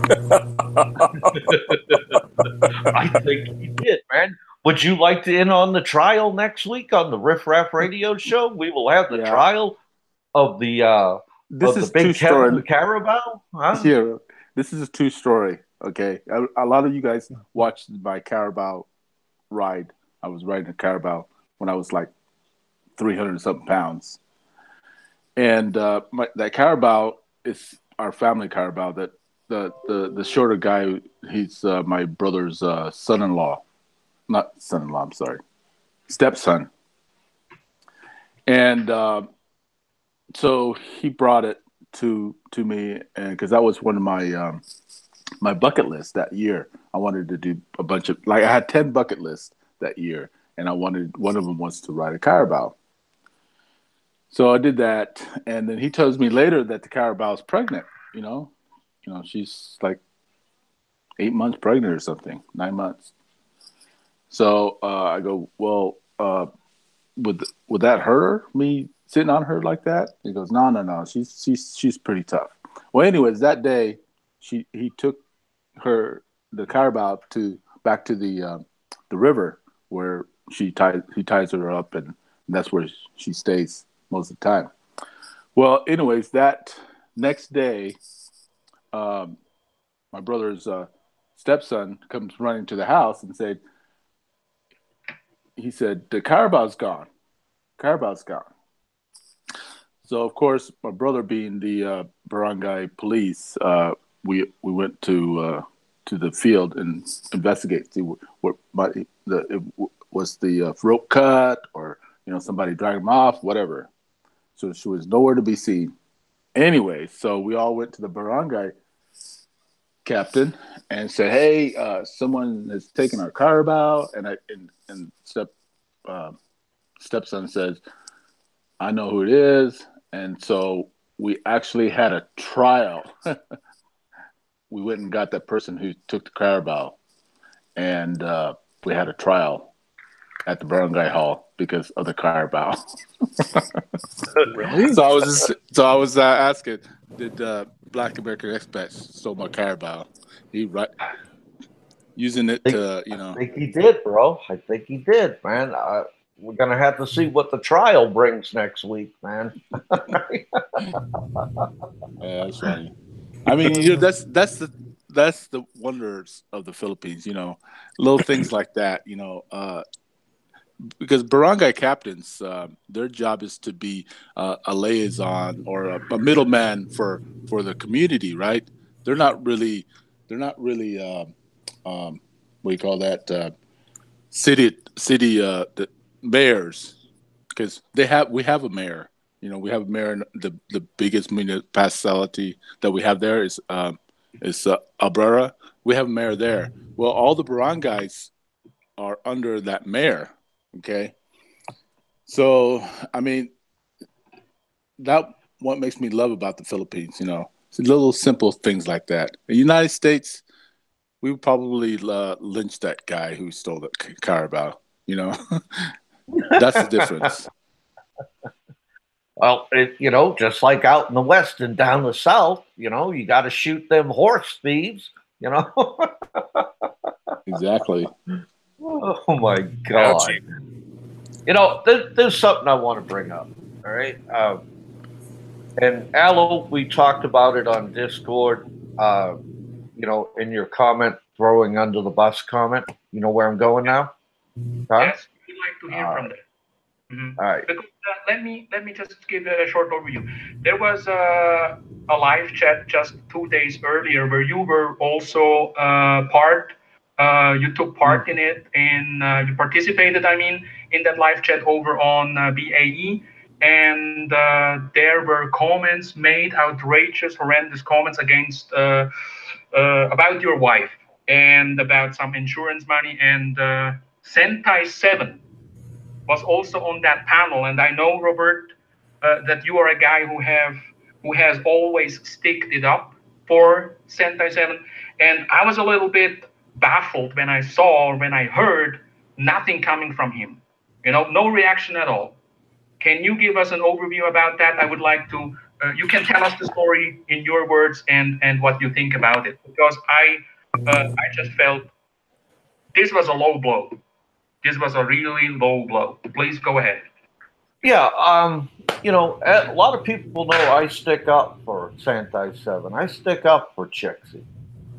think he did, man. Would you like to in on the trial next week on the Riff Raff Radio Show? We will have the trial of the Big Kevin Carabao. Huh? Yeah, this is a true story. Okay, a lot of you guys watched my Carabao ride. I was riding a Carabao when I was like 300 and something pounds, and that Carabao is our family Carabao. That the shorter guy, he's my brother's son-in-law. not son-in-law, I'm sorry, stepson. And so he brought it to me, and because that was one of my my bucket list that year. I wanted to do a bunch of, like, I had 10 bucket lists that year, and I wanted, one of them was to ride a Carabao. So I did that, and then he tells me later that the Carabao is pregnant. She's like 8 months pregnant or something, 9 months. So I go, well, would that hurt her, me sitting on her like that? He goes, no, she's pretty tough. Well, anyways, that day he took the Carabao back to the river where he ties her up, and that's where she stays most of the time. Well, anyways, that next day, my brother's stepson comes running to the house and he said, the Carabao's gone. Carabao's gone. So, of course, my brother being the barangay police, we went to the field and investigate, see what was the rope cut, or somebody dragged him off, whatever. So she was nowhere to be seen. Anyway, so we all went to the barangay captain and said, "Hey, someone has taken our Carabao," and stepson says, "I know who it is." And so we actually had a trial. We went and got that person who took the Carabao, and we had a trial at the barangay hall because of the Carabao. Really? So I was asking, did Black American expats stole my Carabao? Using it to, I think he did, bro. I think he did, man. We're gonna have to see what the trial brings next week, man. Yeah, that's funny. I mean, that's the wonders of the Philippines. Little things like that. Because barangay captains, their job is to be a liaison or a middleman for the community, right? They're not really what do you call that? City the mayors, because we have a mayor. We have a mayor in the biggest municipality that we have there is Alberta. We have a mayor there. Well, all the barangays are under that mayor. Okay, so I mean, that what makes me love about the Philippines. It's little simple things like that. In the United States, we would probably lynch that guy who stole the Carabao. That's the difference. Well, just like out in the West and down the South, you got to shoot them horse thieves, Exactly. Oh, my God. There's something I want to bring up, all right? And Aloe, we talked about it on Discord, in your comment, throwing under the bus comment. You know where I'm going now? Huh? Yes, we'd like to hear from them. Mm-hmm. All right. Because, let me just give a short overview. There was a live chat just 2 days earlier where you were also part. You took part in it, and you participated. In that live chat over on BAE, and there were comments made, outrageous, horrendous comments against about your wife and about some insurance money. And Sentai 7 was also on that panel, and I know, Robert, that you are a guy who has always sticked it up for Sentai 7, and I was a little bit baffled when I saw or when I heard nothing coming from him. No reaction at all. Can you give us an overview about that? I would like to. You can tell us the story in your words and what you think about it, because I just felt this was a low blow. This was a really low blow. Please go ahead. Yeah, a lot of people know I stick up for Sentai 7. I stick up for Chixie.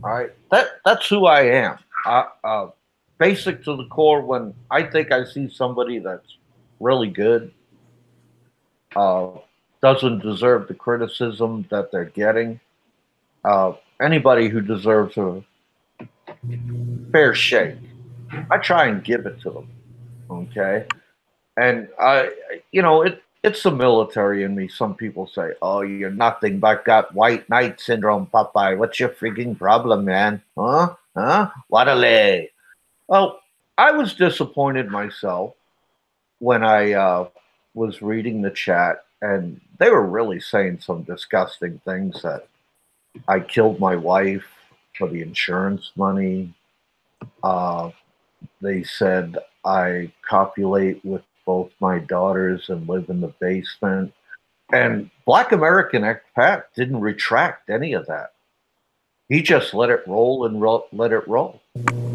All right, that's who I am. Basic to the core. When I think I see somebody that's really good, doesn't deserve the criticism that they're getting, anybody who deserves a fair shake, I try and give it to them. Okay. And it's the military in me. Some people say, "Oh, you're nothing but got white knight syndrome, Popeye. What's your freaking problem, man? Huh? Huh? What a lay." Well, I was disappointed myself when I was reading the chat, and they were really saying some disgusting things that I killed my wife for the insurance money. Uh, they said I copulate with both my daughters and live in the basement. And Black American expat didn't retract any of that. He just let it roll and let it roll.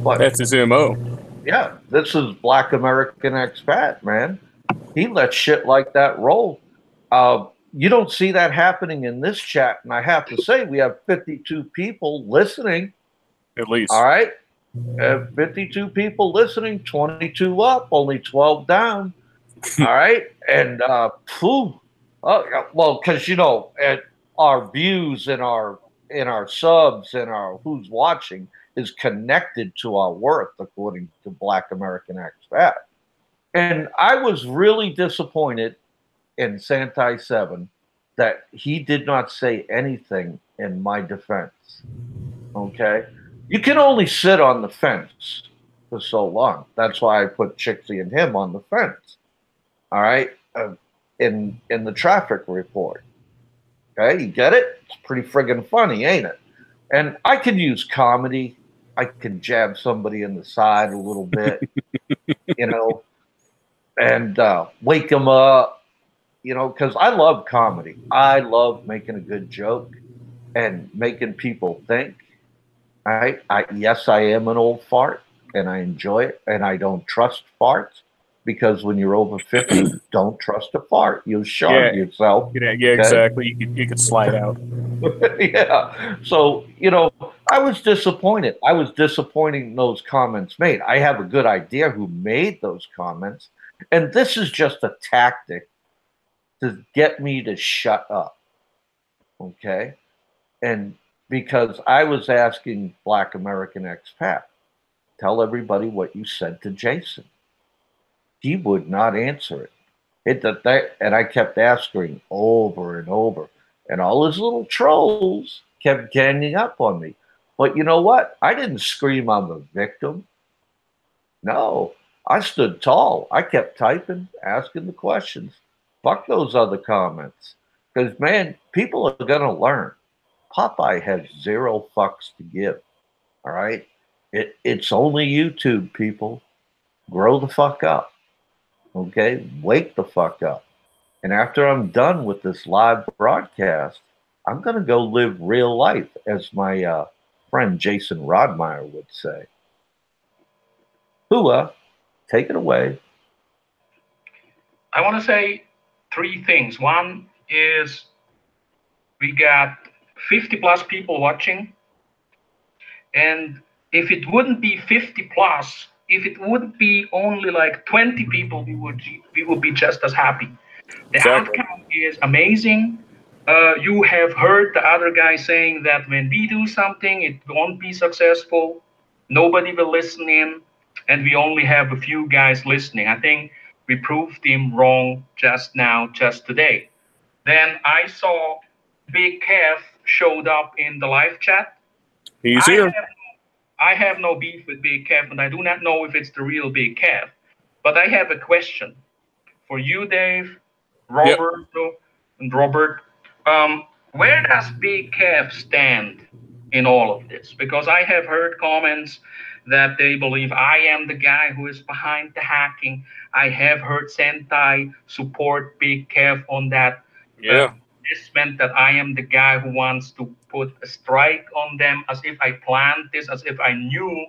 But That's his MO. yeah, this is Black American expat, man. He lets shit like that roll. You don't see that happening in this chat. And I have to say, we have 52 people listening. At least. All right. 52 people listening, 22 up, only 12 down. All right. And, well, because, our views and our subs and our who's watching is connected to our worth, according to Black American Expat. And I was really disappointed in Santai 7 that he did not say anything in my defense. Okay? You can only sit on the fence for so long. That's why I put Chixie and him on the fence. All right? In the traffic report. Okay? You get it? It's pretty friggin' funny, ain't it? And I could use comedy. I can jab somebody in the side a little bit, and wake them up, because I love comedy. I love making a good joke and making people think. Yes, I am an old fart, and I enjoy it, and I don't trust farts, because when you're over 50, don't trust a fart. You'll shard yourself. Yeah, okay? Exactly. You could slide out. Yeah. So, I was disappointed. I was disappointed in those comments made. I have a good idea who made those comments. And this is just a tactic to get me to shut up. Okay? And because I was asking Black American Expat, tell everybody what you said to Jason. He would not answer it. And I kept asking over and over. And all his little trolls kept ganging up on me. But you know what? I didn't scream I'm a victim. No, I stood tall. I kept typing, asking the questions. Fuck those other comments. Because, man, people are going to learn. Popeye has 0 fucks to give. All right? It's only YouTube, people. Grow the fuck up. Okay? Wake the fuck up. And after I'm done with this live broadcast, I'm going to go live real life, as my friend Jason Rodmeyer would say. Hua, take it away. I want to say 3 things. One is we got 50 plus people watching. And if it wouldn't be 50 plus, if it would be only like 20 people, we would be just as happy. The outcome is amazing. You have heard the other guy saying that when we do something, it won't be successful. Nobody will listen in, and we only have a few guys listening. I think we proved him wrong just now, just today. Then I saw Big Kev showed up in the live chat. He's here. I have no beef with Big Kev, and I do not know if it's the real Big Kev. But I have a question for you, Dave, Roberto, and Robert. Where does Big Kev stand in all of this? Because I have heard comments that they believe I am the guy who is behind the hacking. I have heard Sentai support Big Kev on that. Yeah. This meant that I am the guy who wants to put a strike on them, as if I planned this, as if I knew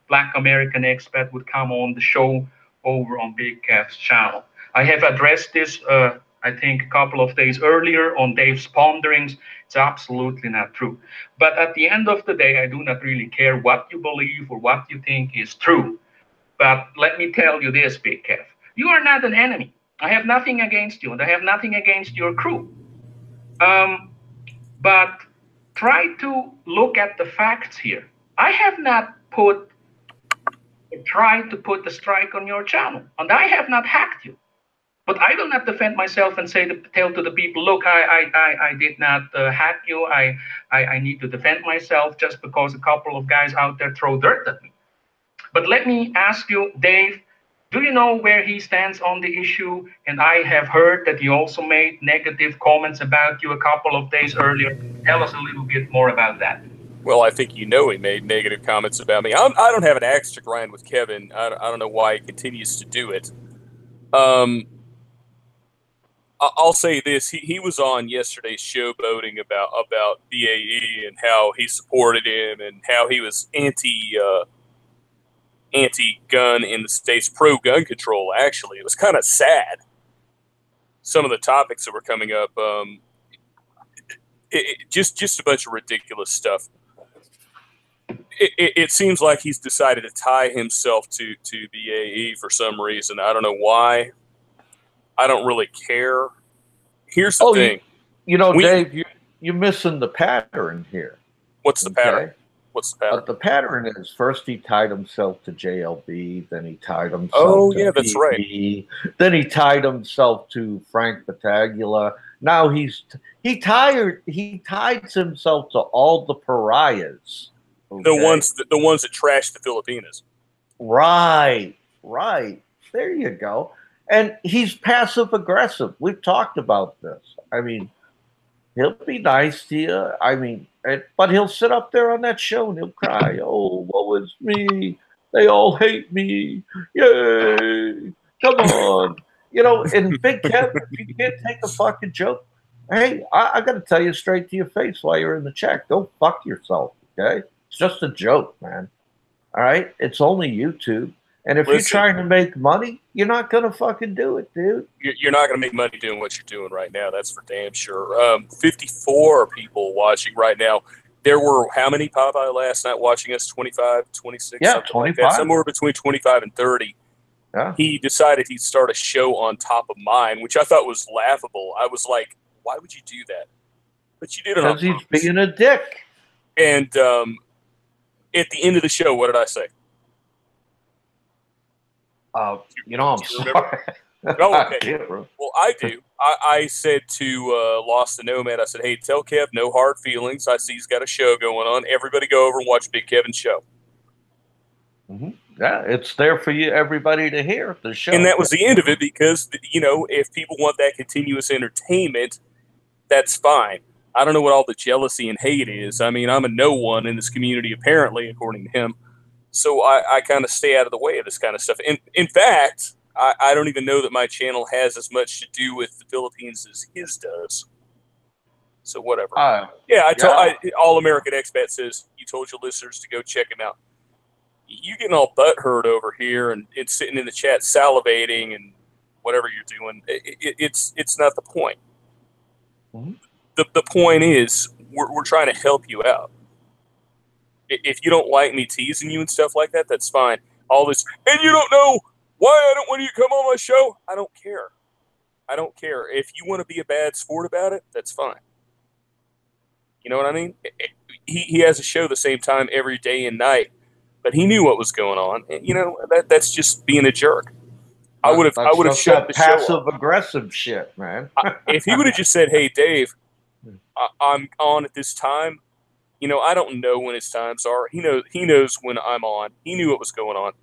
Black American Expat would come on the show over on Big Kev's channel. I have addressed this, I think, a couple of days earlier on Dave's Ponderings. It's absolutely not true. But at the end of the day, I do not really care what you believe or what you think is true. But let me tell you this, Big Kev. You are not an enemy. I have nothing against you, and I have nothing against your crew. But try to look at the facts here. I have not put tried to put the strike on your channel, and I have not hacked you. But I will not defend myself and tell to the people, look, I did not hack you. I need to defend myself just because a couple of guys out there throw dirt at me. But let me ask you, Dave, do you know where he stands on the issue? And I have heard that he also made negative comments about you a couple of days earlier. Tell us a little bit more about that. Well, I think he made negative comments about me. I don't have an axe to grind with Kevin. I don't know why he continues to do it. I'll say this: he was on yesterday's showboating about BAE and how he supported him and how he was anti-gun in the states, pro-gun control. Actually, it was kind of sad. Some of the topics that were coming up, just a bunch of ridiculous stuff. It seems like he's decided to tie himself to BAE for some reason. I don't know why. I don't really care. Here's the thing. Dave, you're missing the pattern here. What's the pattern? What's the pattern? The pattern is first he tied himself to JLB, then he tied himself to that's right. Then he tied himself to Frank Battaglia. Now he ties himself to all the pariahs. Okay? The ones that trash the Filipinos. Right. There you go. And he's passive aggressive. We've talked about this. I mean, he'll be nice to you. I mean, but he'll sit up there on that show and he'll cry. Oh, woe is me. They all hate me. Yay. Come on. And Big Kev, if you can't take a fucking joke, hey, I got to tell you straight to your face while you're in the chat. Go fuck yourself, okay? It's just a joke, man. All right? It's only YouTube. And if you're trying to make money, you're not going to fucking do it, dude. You're not going to make money doing what you're doing right now. That's for damn sure. 54 people watching right now. There were how many, Popeye, last night watching us? 25, 26? Yeah, something 25. Like that. Somewhere between 25 and 30. Yeah. He decided he'd start a show on top of mine, which I thought was laughable. I was like, why would you do that? But you did it on purpose. Because he's being a dick. And at the end of the show, what did I say? I'm sorry. Oh, okay. Well, I do. I said to Lost the Nomad, I said, hey, tell Kev no hard feelings. I see he's got a show going on. Everybody go over and watch Big Kevin's show. Mm-hmm. Yeah, it's there for you, everybody to hear the show. And that was the end of it because, if people want that continuous entertainment, that's fine. I don't know what all the jealousy and hate is. I mean, I'm a no one in this community, apparently, according to him. So I kind of stay out of the way of this kind of stuff. In fact, I don't even know that my channel has as much to do with the Philippines as his does. So whatever. All American Expat says, you told your listeners to go check him out. You getting all butthurt over here and it's sitting in the chat salivating and whatever you're doing. It's not the point. Mm-hmm. The point is we're trying to help you out. If you don't like me teasing you and stuff like that, that's fine. All this, and you don't know why I don't want you to come on my show. I don't care. I don't care. If you want to be a bad sport about it, that's fine. You know what I mean? He has a show the same time every day and night, but he knew what was going on. And, that's just being a jerk. I would have shut the show off. Passive aggressive shit, man. If he would have just said, "Hey, Dave, I'm on at this time," I don't know when his times are. He knows when I'm on. He knew what was going on.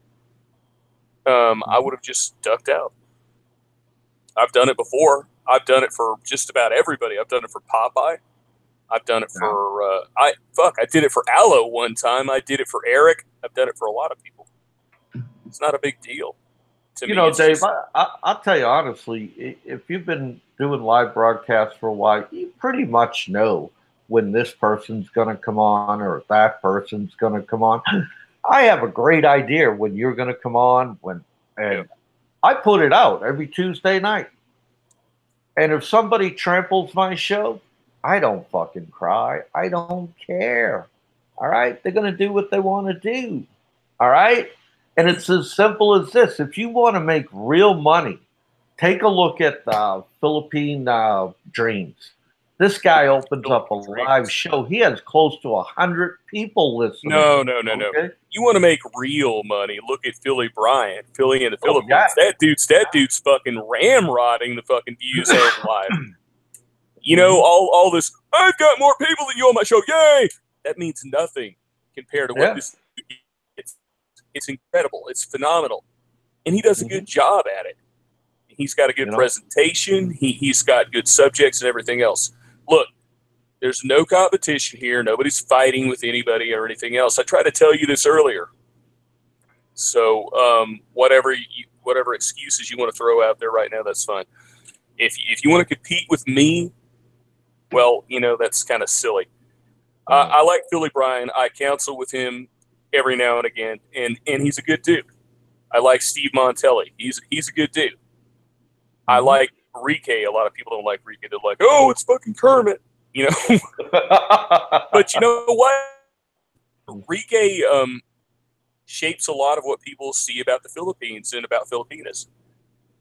I would have just ducked out. I've done it before. I've done it for just about everybody. I've done it for Popeye. I've done it for I did it for Aloe one time. I did it for Eric. I've done it for a lot of people. It's not a big deal to me. Dave, I'll tell you honestly, if you've been doing live broadcasts for a while, you pretty much know when this person's going to come on or that person's going to come on. I have a great idea when you're going to come on. I put it out every Tuesday night. And if somebody tramples my show, I don't fucking cry. I don't care. All right? They're going to do what they want to do. All right? And it's as simple as this. If you want to make real money, take a look at Philippine Dreams. This guy opens up a live show. He has close to 100 people listening. No. You want to make real money? Look at Philly Bryant, Philly in the Philippines. Yeah. That dude's fucking ramrodding the fucking views on live. You know, all this. I've got more people than you on my show. Yay! That means nothing compared to what this. It's incredible. It's phenomenal, and he does a good job at it. He's got a good presentation. He's got good subjects and everything else. Look, there's no competition here. Nobody's fighting with anybody or anything else. I tried to tell you this earlier. So whatever excuses you want to throw out there right now, that's fine. If you want to compete with me, well, you know, that's kind of silly. I like Philly Bryan. I counsel with him every now and again, and he's a good dude. I like Steve Montelli. He's a good dude. I like Rike. A lot of people don't like Rike. They're like, oh, it's fucking Kermit, you know. But you know what? Rike shapes a lot of what people see about the Philippines and about Filipinas.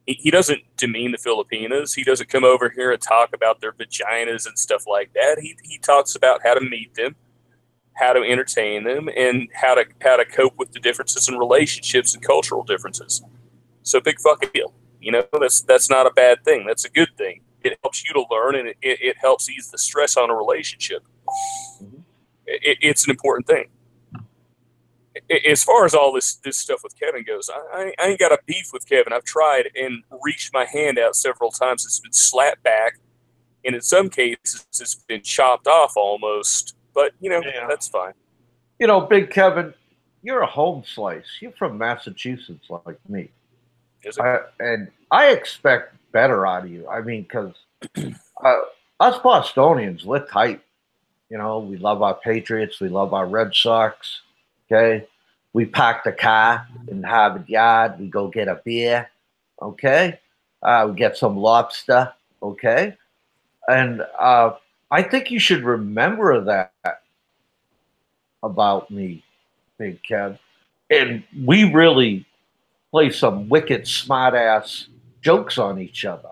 He doesn't demean the Filipinas. He doesn't come over here and talk about their vaginas and stuff like that. He talks about how to meet them, how to entertain them, and how to cope with the differences in relationships and cultural differences. So big fucking deal. You know, that's not a bad thing. That's a good thing. It helps you to learn, and it helps ease the stress on a relationship. It's an important thing. As far as all this stuff with Kevin goes, I ain't got a beef with Kevin. I've tried and reached my hand out several times. It's been slapped back, and in some cases, it's been chopped off almost. But, you know, that's fine. You know, Big Kevin, you're a home slice. You're from Massachusetts like me. And I expect better out of you. I mean, because us Bostonians, we're tight. You know, we love our Patriots. We love our Red Sox. Okay? We park the car in Harvard Yard. We go get a beer. Okay? We get some lobster. Okay? And I think you should remember that about me, Big Kev. And we really play some wicked smart-ass jokes on each other.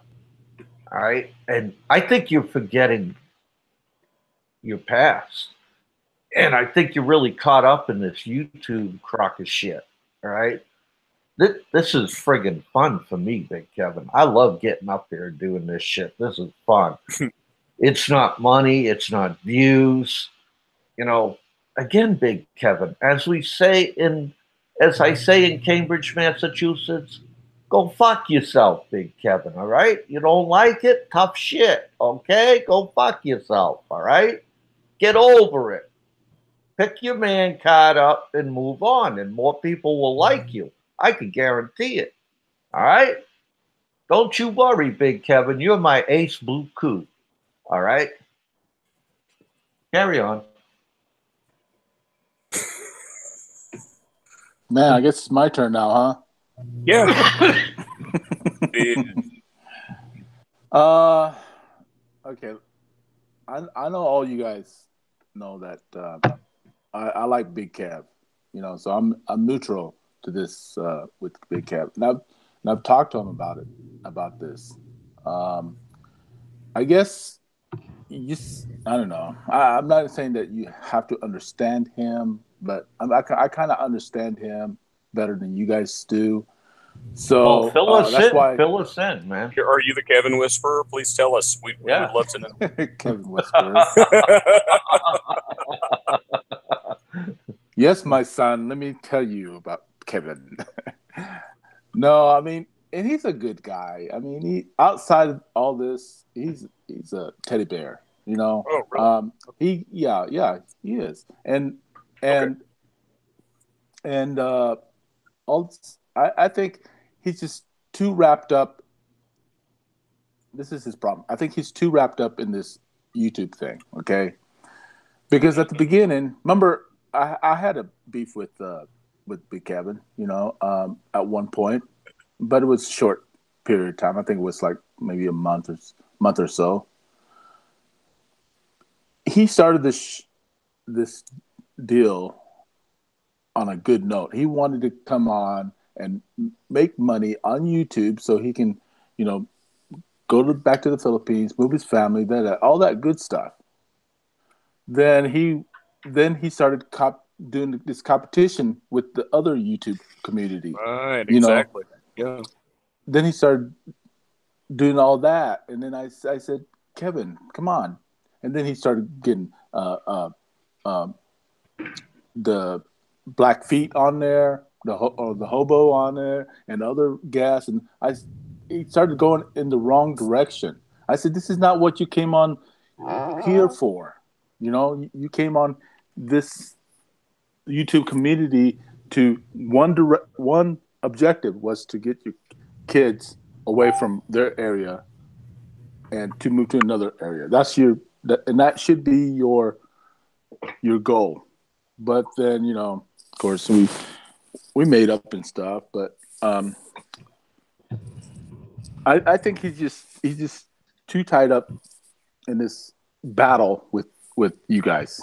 All right? And I think you're forgetting your past. And I think you're really caught up in this YouTube crock of shit. All right? This is friggin' fun for me, Big Kevin. I love getting up there and doing this shit. This is fun. It's not money. It's not views. You know, again, Big Kevin, as I say in Cambridge, Massachusetts, go fuck yourself, Big Kevin, all right? You don't like it? Tough shit, okay? Go fuck yourself, all right? Get over it. Pick your man card up and move on, and more people will like you. I can guarantee it, all right? Don't you worry, Big Kevin. You're my ace blue coup, all right? Carry on. Man, I guess it's my turn now, huh? Yeah. Okay. I know all you guys know that I like Big Kev, you know, so I'm neutral to this with Big Kev, and I've talked to him about this. I guess I don't know. I'm not saying that you have to understand him, but I kind of understand him better than you guys do. So fill us that's in. why. Fill us in, man. Are you the Kevin Whisperer? Please tell us. We would love to know. Kevin Whisperer. Yes, my son. Let me tell you about Kevin. No, I mean, and he's a good guy. I mean, he outside of all this, he's a teddy bear. You know. Oh, really? He is, and I think he's just too wrapped up. This is his problem. I think he's too wrapped up in this YouTube thing. Okay, because at the beginning, remember, I had a beef with Big Kevin, you know, at one point, but it was a short period of time. I think it was like maybe a month or so. He started this deal on a good note. He wanted to come on and make money on YouTube so he can, you know, back to the Philippines, move his family, all that good stuff. Then he started doing this competition with the other YouTube community. Right, exactly. Yeah. Then he started doing all that, and then I said, Kevin, come on. And then he started getting the Blackfeet on there, the hobo on there, and other gas, and he started going in the wrong direction. I said, this is not what you came on here for. You came on this YouTube community to one objective was to get your kids away from their area and to move to another area. And that should be your goal. But then, of course, we made up and stuff. But I think he's just too tied up in this battle with you guys.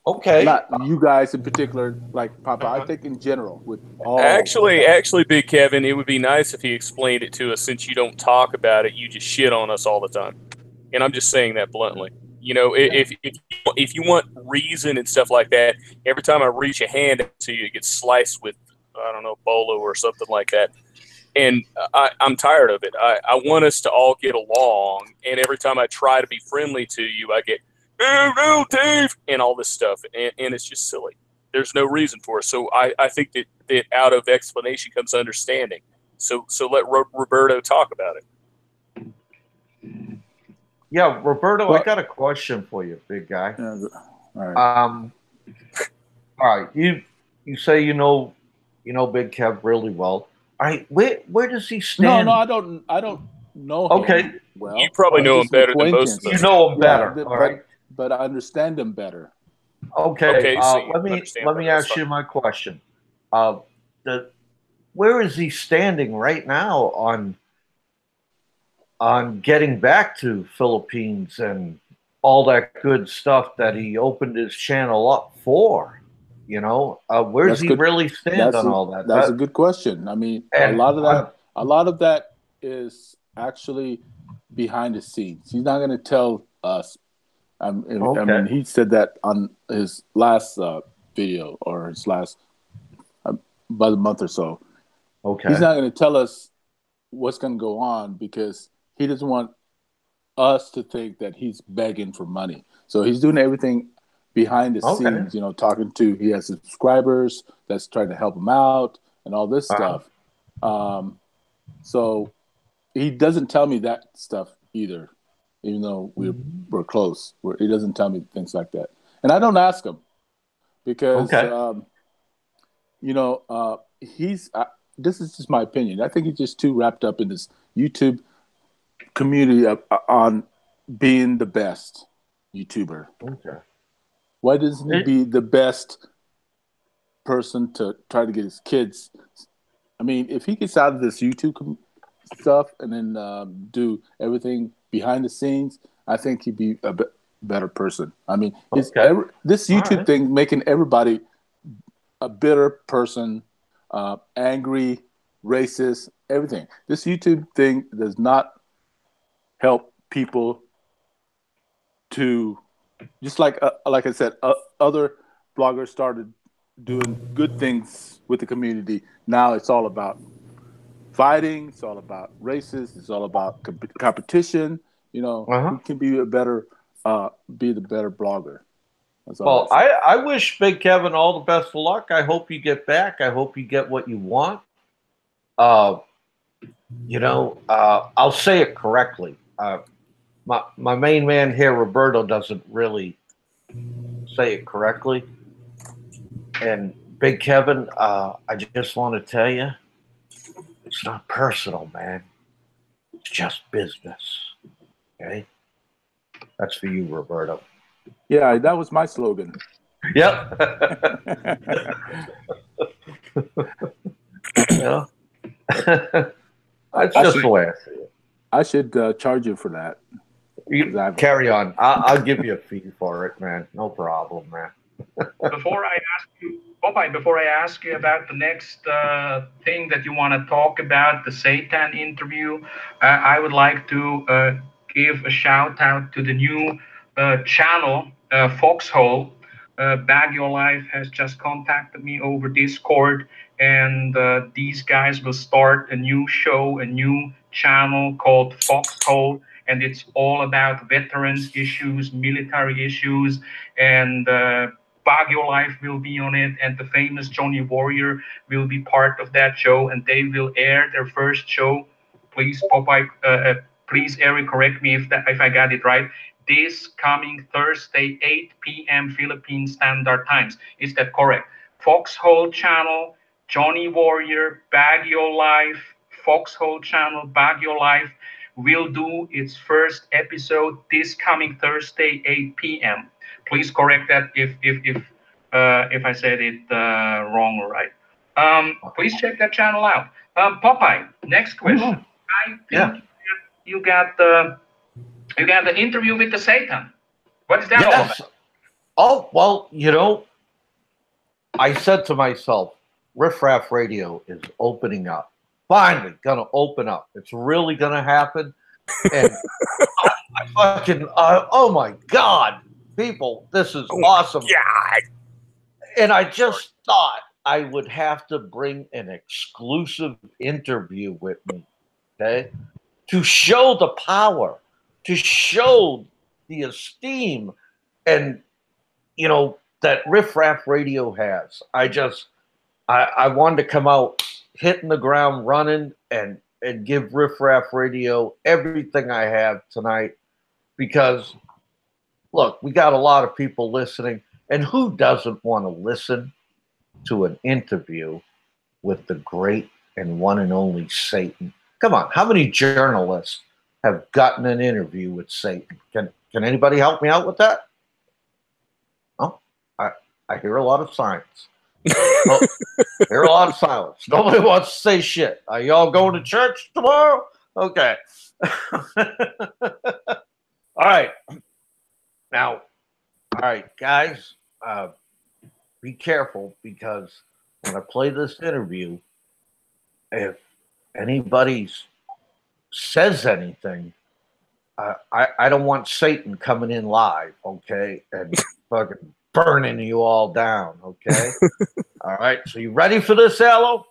Okay. Not you guys in particular, like Papa. I think in general with all. Actually, Big Kevin, it would be nice if he explained it to us. Since you don't talk about it, you just shit on us all the time. And I'm just saying that bluntly. If you want reason and stuff like that, every time I reach a hand to you, it gets sliced with, I don't know, bolo or something like that. And I'm tired of it. I want us to all get along. And every time I try to be friendly to you, I get, no, Dave, and all this stuff. And it's just silly. There's no reason for it. So I think that out of explanation comes understanding. So let Roberto talk about it. Yeah, Roberto, I got a question for you, big guy. Yeah, all right. All right. You say you know Big Kev really well. All right, where does he stand? No, I don't know okay. him well. You probably know him better than most of us. You know him better, all right? But I understand him better. Okay. So let me ask you my question. Where is he standing right now on getting back to Philippines and all that good stuff that he opened his channel up for? Where's he really stand on all that? That's a good question. I mean, a lot of that is actually behind the scenes. He's not going to tell us. I mean, he said that on his last video or his last about a month or so. Okay, he's not going to tell us what's going to go on because he doesn't want us to think that he's begging for money. So he's doing everything behind the scenes, he has subscribers that's trying to help him out and all this stuff. So he doesn't tell me that stuff either, even though we're close. He doesn't tell me things like that. And I don't ask him because, this is just my opinion. I think he's just too wrapped up in this YouTube community on being the best YouTuber. Okay. Why doesn't he be the best person to try to get his kids? I mean, if he gets out of this YouTube stuff and then do everything behind the scenes, I think he'd be a better person. I mean, this YouTube thing making everybody a bitter person, angry, racist, everything. This YouTube thing does not help people to, just like I said, other bloggers started doing good things with the community. Now it's all about fighting. It's all about races. It's all about competition. We can be the better blogger. Well, I wish Big Kevin all the best of luck. I hope you get back. I hope you get what you want. I'll say it correctly. My main man here, Roberto, doesn't really say it correctly. And Big Kevin, I just want to tell you, it's not personal, man. It's just business. Okay? That's for you, Roberto. Yeah, that was my slogan. Yep. That's just the way I see it. I should charge you for that. Carry on. I'll give you a fee for it, man. No problem, man. Before I ask you, Popeye, before I ask you about the next thing that you want to talk about, the Satan interview, I would like to give a shout out to the new channel, Foxhole. Bag Your Life has just contacted me over Discord, and these guys will start a new show, a new channel called Foxhole, and it's all about veterans issues, military issues, and Bag Your Life will be on it, and the famous Johnny Warrior will be part of that show, and they will air their first show. Please, Popeye, please, Eric, correct me if I got it right. This coming Thursday, 8 p.m. Philippine Standard Times. Is that correct? Foxhole Channel, Johnny Warrior, Bag Your Life, Foxhole Channel, Bag Your Life will do its first episode this coming Thursday, 8 p.m. Please correct that if I said it wrong or right. Please check that channel out. Popeye, next question. I think you got the interview with the Satan. What is that all about? Oh, well, you know, I said to myself, Riff Raff Radio is opening up. Finally, gonna open up. It's really gonna happen. And I fucking, oh my God, people, this is awesome. God. And I just thought I would have to bring an exclusive interview with me, okay, to show the power, to show the esteem, and you know that Riff Raff Radio has. I wanted to come out hitting the ground running and give Riff Raff Radio everything I have tonight, because look, we got a lot of people listening, and who doesn't want to listen to an interview with the great and one and only Satan? Come on, how many journalists have gotten an interview with Satan? Can anybody help me out with that? Oh, I hear a lot of silence. Oh, I hear a lot of silence. Nobody wants to say shit. Are y'all going to church tomorrow? Okay. All right. Now, all right, guys, be careful, because when I play this interview, if anybody says anything, I don't want Satan coming in live, okay, and fucking burning you all down, okay? All right, so you ready for this, Aloe?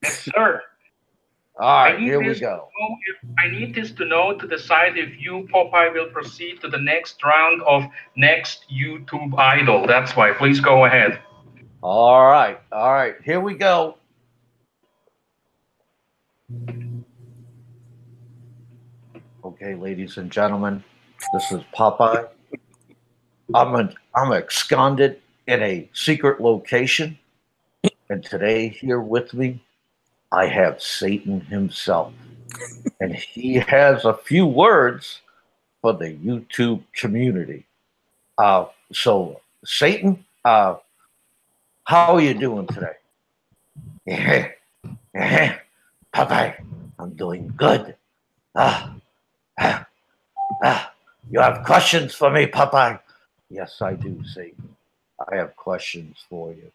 Yes, sir. All right, here we go. I need this to know to decide if you, Popeye, will proceed to the next round of Next YouTube Idol. That's why. Please go ahead. All right, here we go. Okay, ladies and gentlemen, this is Popeye. I'm absconded in a secret location, and today here with me, I have Satan himself, and he has a few words for the YouTube community. So, Satan, how are you doing today? Popeye, I'm doing good. You have questions for me, Popeye? Yes, I do, Satan. I have questions for you.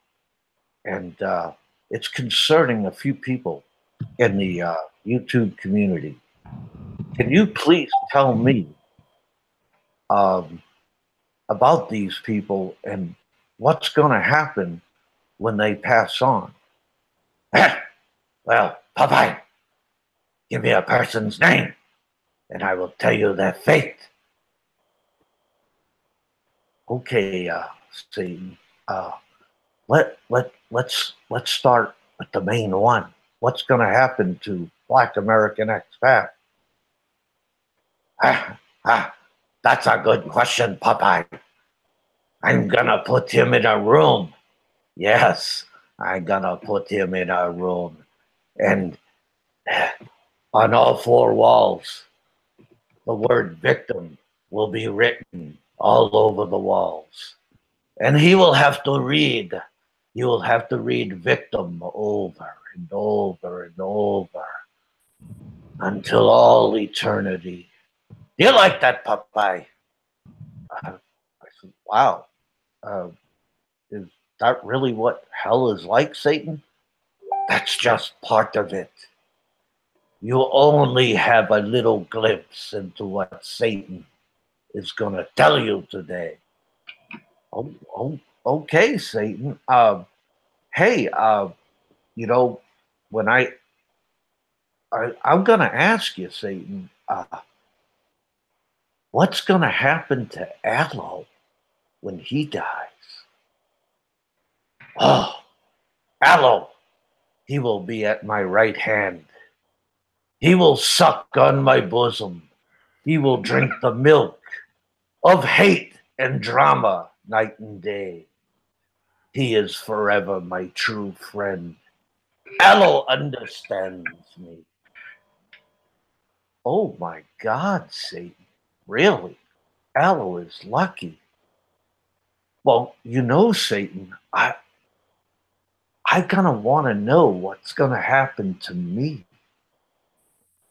And it's concerning a few people in the YouTube community. Can you please tell me about these people and what's going to happen when they pass on? Well, Popeye, give me a person's name, and I will tell you their fate. Okay, Satan. Let's start with the main one. What's going to happen to Black American Expat? That's a good question, Popeye. I'm gonna put him in a room. Yes, I'm gonna put him in a room, and on all four walls, the word victim will be written all over the walls. And he will have to read. You will have to read victim over and over and over until all eternity. Do you like that, Popeye? I said, wow. Is that really what hell is like, Satan? That's just part of it. You only have a little glimpse into what Satan is going to tell you today. Okay, Satan. Hey, you know, when I'm going to ask you, Satan, what's going to happen to Aloe when he dies? Oh, Aloe, he will be at my right hand. He will suck on my bosom. He will drink the milk of hate and drama night and day. He is forever my true friend. Aloe understands me. Oh my God, Satan. Really? Aloe is lucky. Well, you know, Satan, I gonna want to know what's gonna happen to me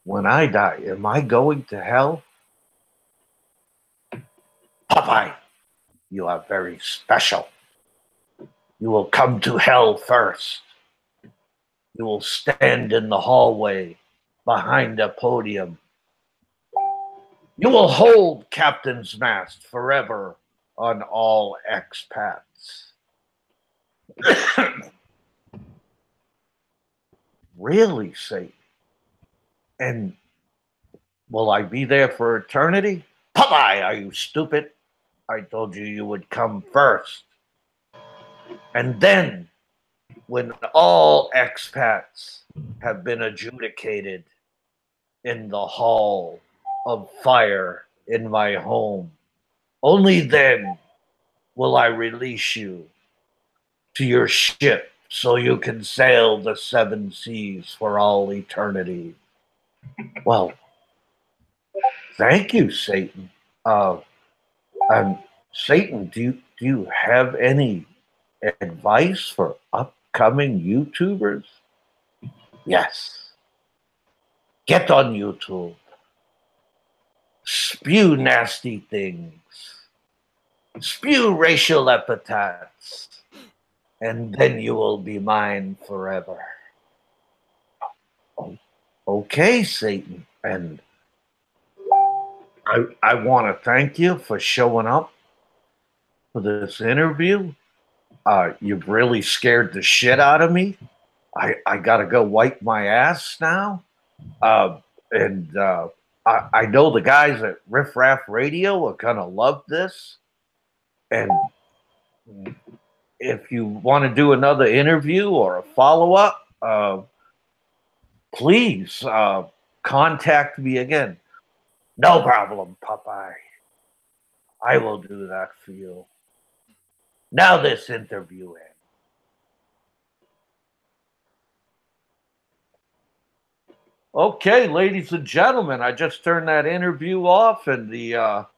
when I die. Am I going to hell? Popeye, you are very special. You will come to hell first. You will stand in the hallway behind a podium. You will hold captain's mast forever on all expats. Really, Satan? And will I be there for eternity? Popeye, are you stupid? I told you you would come first. And then, when all expats have been adjudicated in the hall of fire in my home, only then will I release you to your ship so you can sail the seven seas for all eternity. Well, thank you, Satan. Satan, do you have any advice for upcoming YouTubers? Yes. Get on YouTube. Spew nasty things. Spew racial epithets. And then you will be mine forever. Oh, okay, Satan. And I want to thank you for showing up for this interview. You've really scared the shit out of me. I got to go wipe my ass now. I know the guys at Riff Raff Radio are going to love this. And if you want to do another interview or a follow-up, please contact me again. No problem, Popeye. I will do that for you. Now this interview ends. Okay, ladies and gentlemen, I just turned that interview off, and the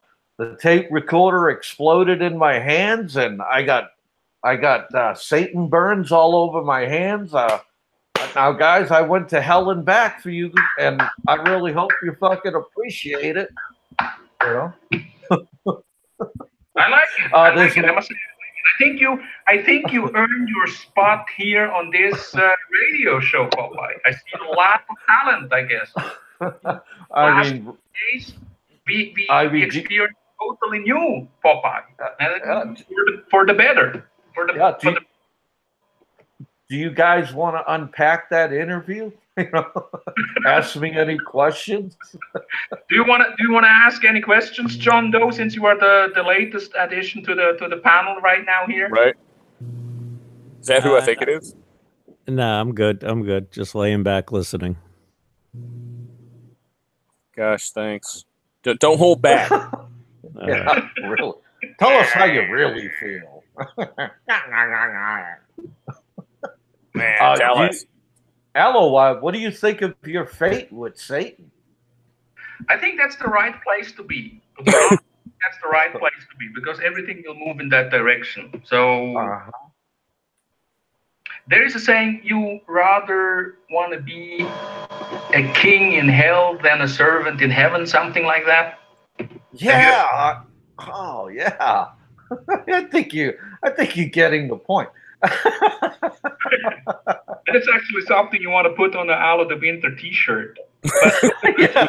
tape recorder exploded in my hands, and I got Satan burns all over my hands. Now, guys, I went to hell and back for you, and I really hope you fucking appreciate it. You know. I like it. I like it. I think you earned your spot here on this radio show, Popeye. I see a lot of talent, I guess. I mean, days, we experienced totally new Popeye, for the better. Do you guys want to unpack that interview? You know, ask me any questions. Do you want to ask any questions, John Doe? Since you are the latest addition to the panel right now here. Right. Is that who I think it is? Nah, I'm good. I'm good. Just laying back listening. Gosh, thanks. Don't hold back. Yeah, really. Tell us how you really feel. Man, tell us. Aloe, what do you think of your fate with Satan? I think that's the right place to be. That's the right place to be, because everything will move in that direction. So there is a saying, you rather want to be a king in hell than a servant in heaven, something like that. Yeah. Oh, yeah. I think you're getting the point. It's actually something you want to put on the Aloe the Winter T-shirt. Yeah.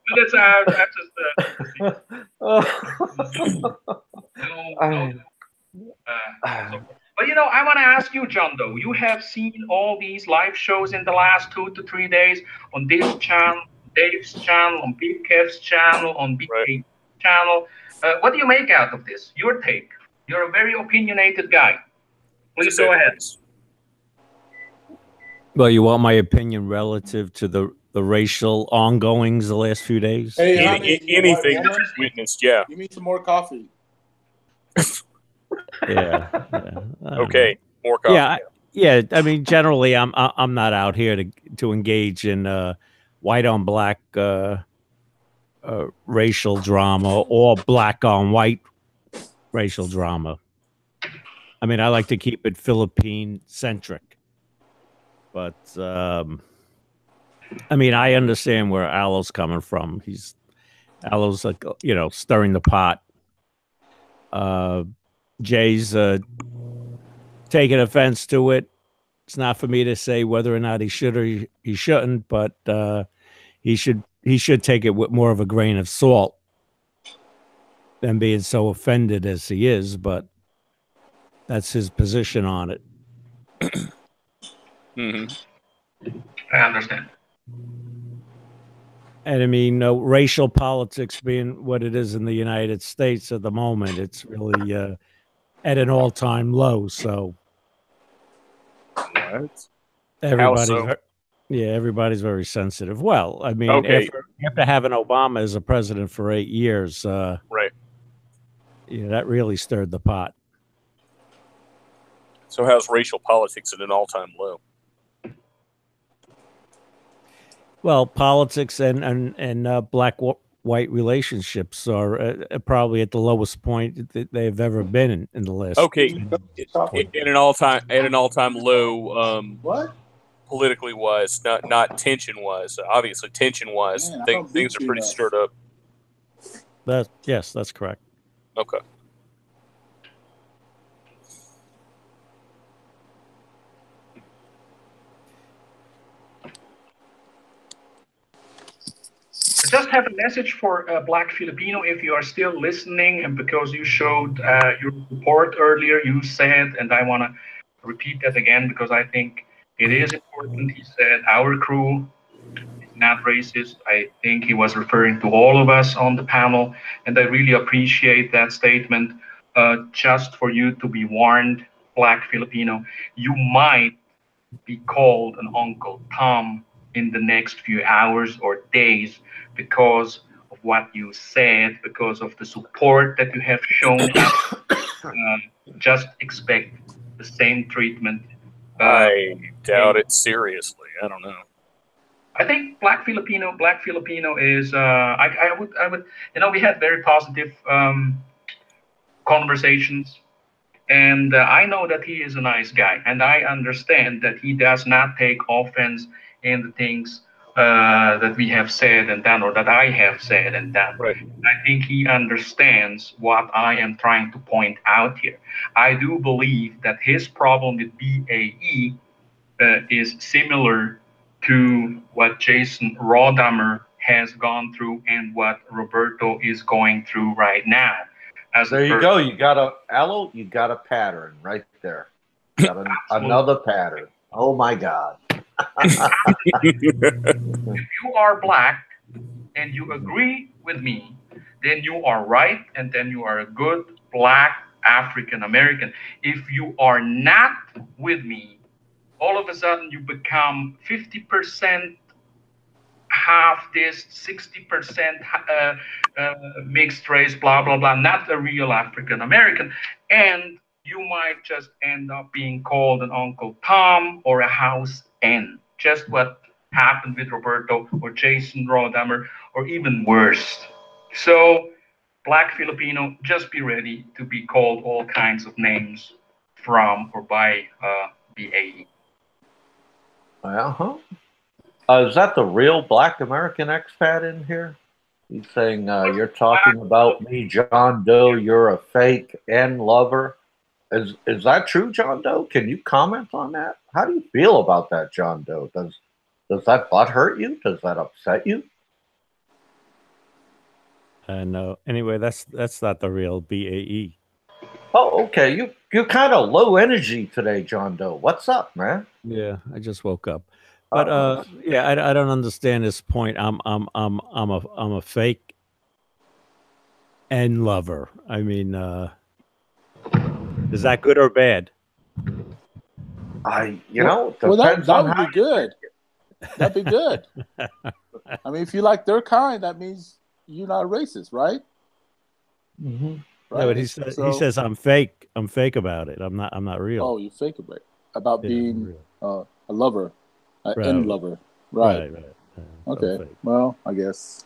But that's but I want to ask you, John. Though you have seen all these live shows in the last 2 to 3 days on this channel, Dave's channel, on Big Kev's channel, on BK's channel. What do you make out of this? Your take. You're a very opinionated guy. Please go ahead. Well, you want my opinion relative to the racial ongoings the last few days? Hey, anything that you've witnessed, yeah. You need some more coffee. Yeah. Okay, more coffee. Yeah. I mean, generally, I'm not out here to engage in white on black racial drama or black on white racial drama. I mean, I like to keep it Philippine centric. But I mean, I understand where Aloe's coming from. Aloe's like, stirring the pot. Jay's taking offense to it. It's not for me to say whether or not he should or he shouldn't, but he should take it with more of a grain of salt than being so offended as he is. But that's his position on it. I understand. And I mean, racial politics being what it is in the United States at the moment, it's really at an all-time low. So everybody's very sensitive. Well, I mean, after having Obama as a president for 8 years, right? That really stirred the pot. So how's racial politics at an all-time low? Well, politics and black-white relationships are probably at the lowest point that they've ever been in the last. Okay, at an all-time low. What? Politically wise, not tension wise. Obviously, tension wise, things are pretty stirred up. Yes, that's correct. Okay. I just have a message for Black Filipino. If you are still listening, and because you showed your report earlier, you said, and I want to repeat that again because I think it is important. He said our crew is not racist. I think he was referring to all of us on the panel, and I really appreciate that statement. Just for you to be warned, Black Filipino, you might be called an Uncle Tom in the next few hours or days because of what you said, because of the support that you have shown. Just expect the same treatment. I doubt it seriously. I don't know. I think Black Filipino is. I would. We had very positive conversations, and I know that he is a nice guy, and I understand that he does not take offense in the things that we have said and done, or that I have said and done. Right. I think he understands what I am trying to point out here. I do believe that his problem with BAE is similar to what Jason Rodhammer has gone through and what Roberto is going through right now. There you go. You got a pattern right there. Got another pattern. Oh my God. If you are Black and you agree with me, then you are right, and then you are a good Black African American. If you are not with me, all of a sudden you become 50% half this, 60% mixed race, blah, blah, blah, not a real African American. And you might just end up being called an Uncle Tom or a House N. Just what happened with Roberto or Jason Rodhammer, or even worse. So, Black Filipino, just be ready to be called all kinds of names from or by BAE. Is that the real Black American expat in here? He's saying you're talking about me, John Doe. You're a fake and lover. Is that true, John Doe? Can you comment on that? How do you feel about that, John Doe? Does that butt hurt you? Does that upset you? No. Anyway, that's not the real BAE. Oh, okay. You're kind of low energy today, John Doe. What's up, man? Yeah, I just woke up. But yeah, I don't understand this point. I'm a fake and lover. I mean, is that good or bad? You know, well, depends that on would how be good. That'd be good. I mean, if you like their kind, that means you're not racist, right? Mhm. Right. Yeah, but he says I'm fake. I'm fake about it. I'm not real. Oh, you fake about being a lover, an end lover. Right. Right. Okay. Well, I guess.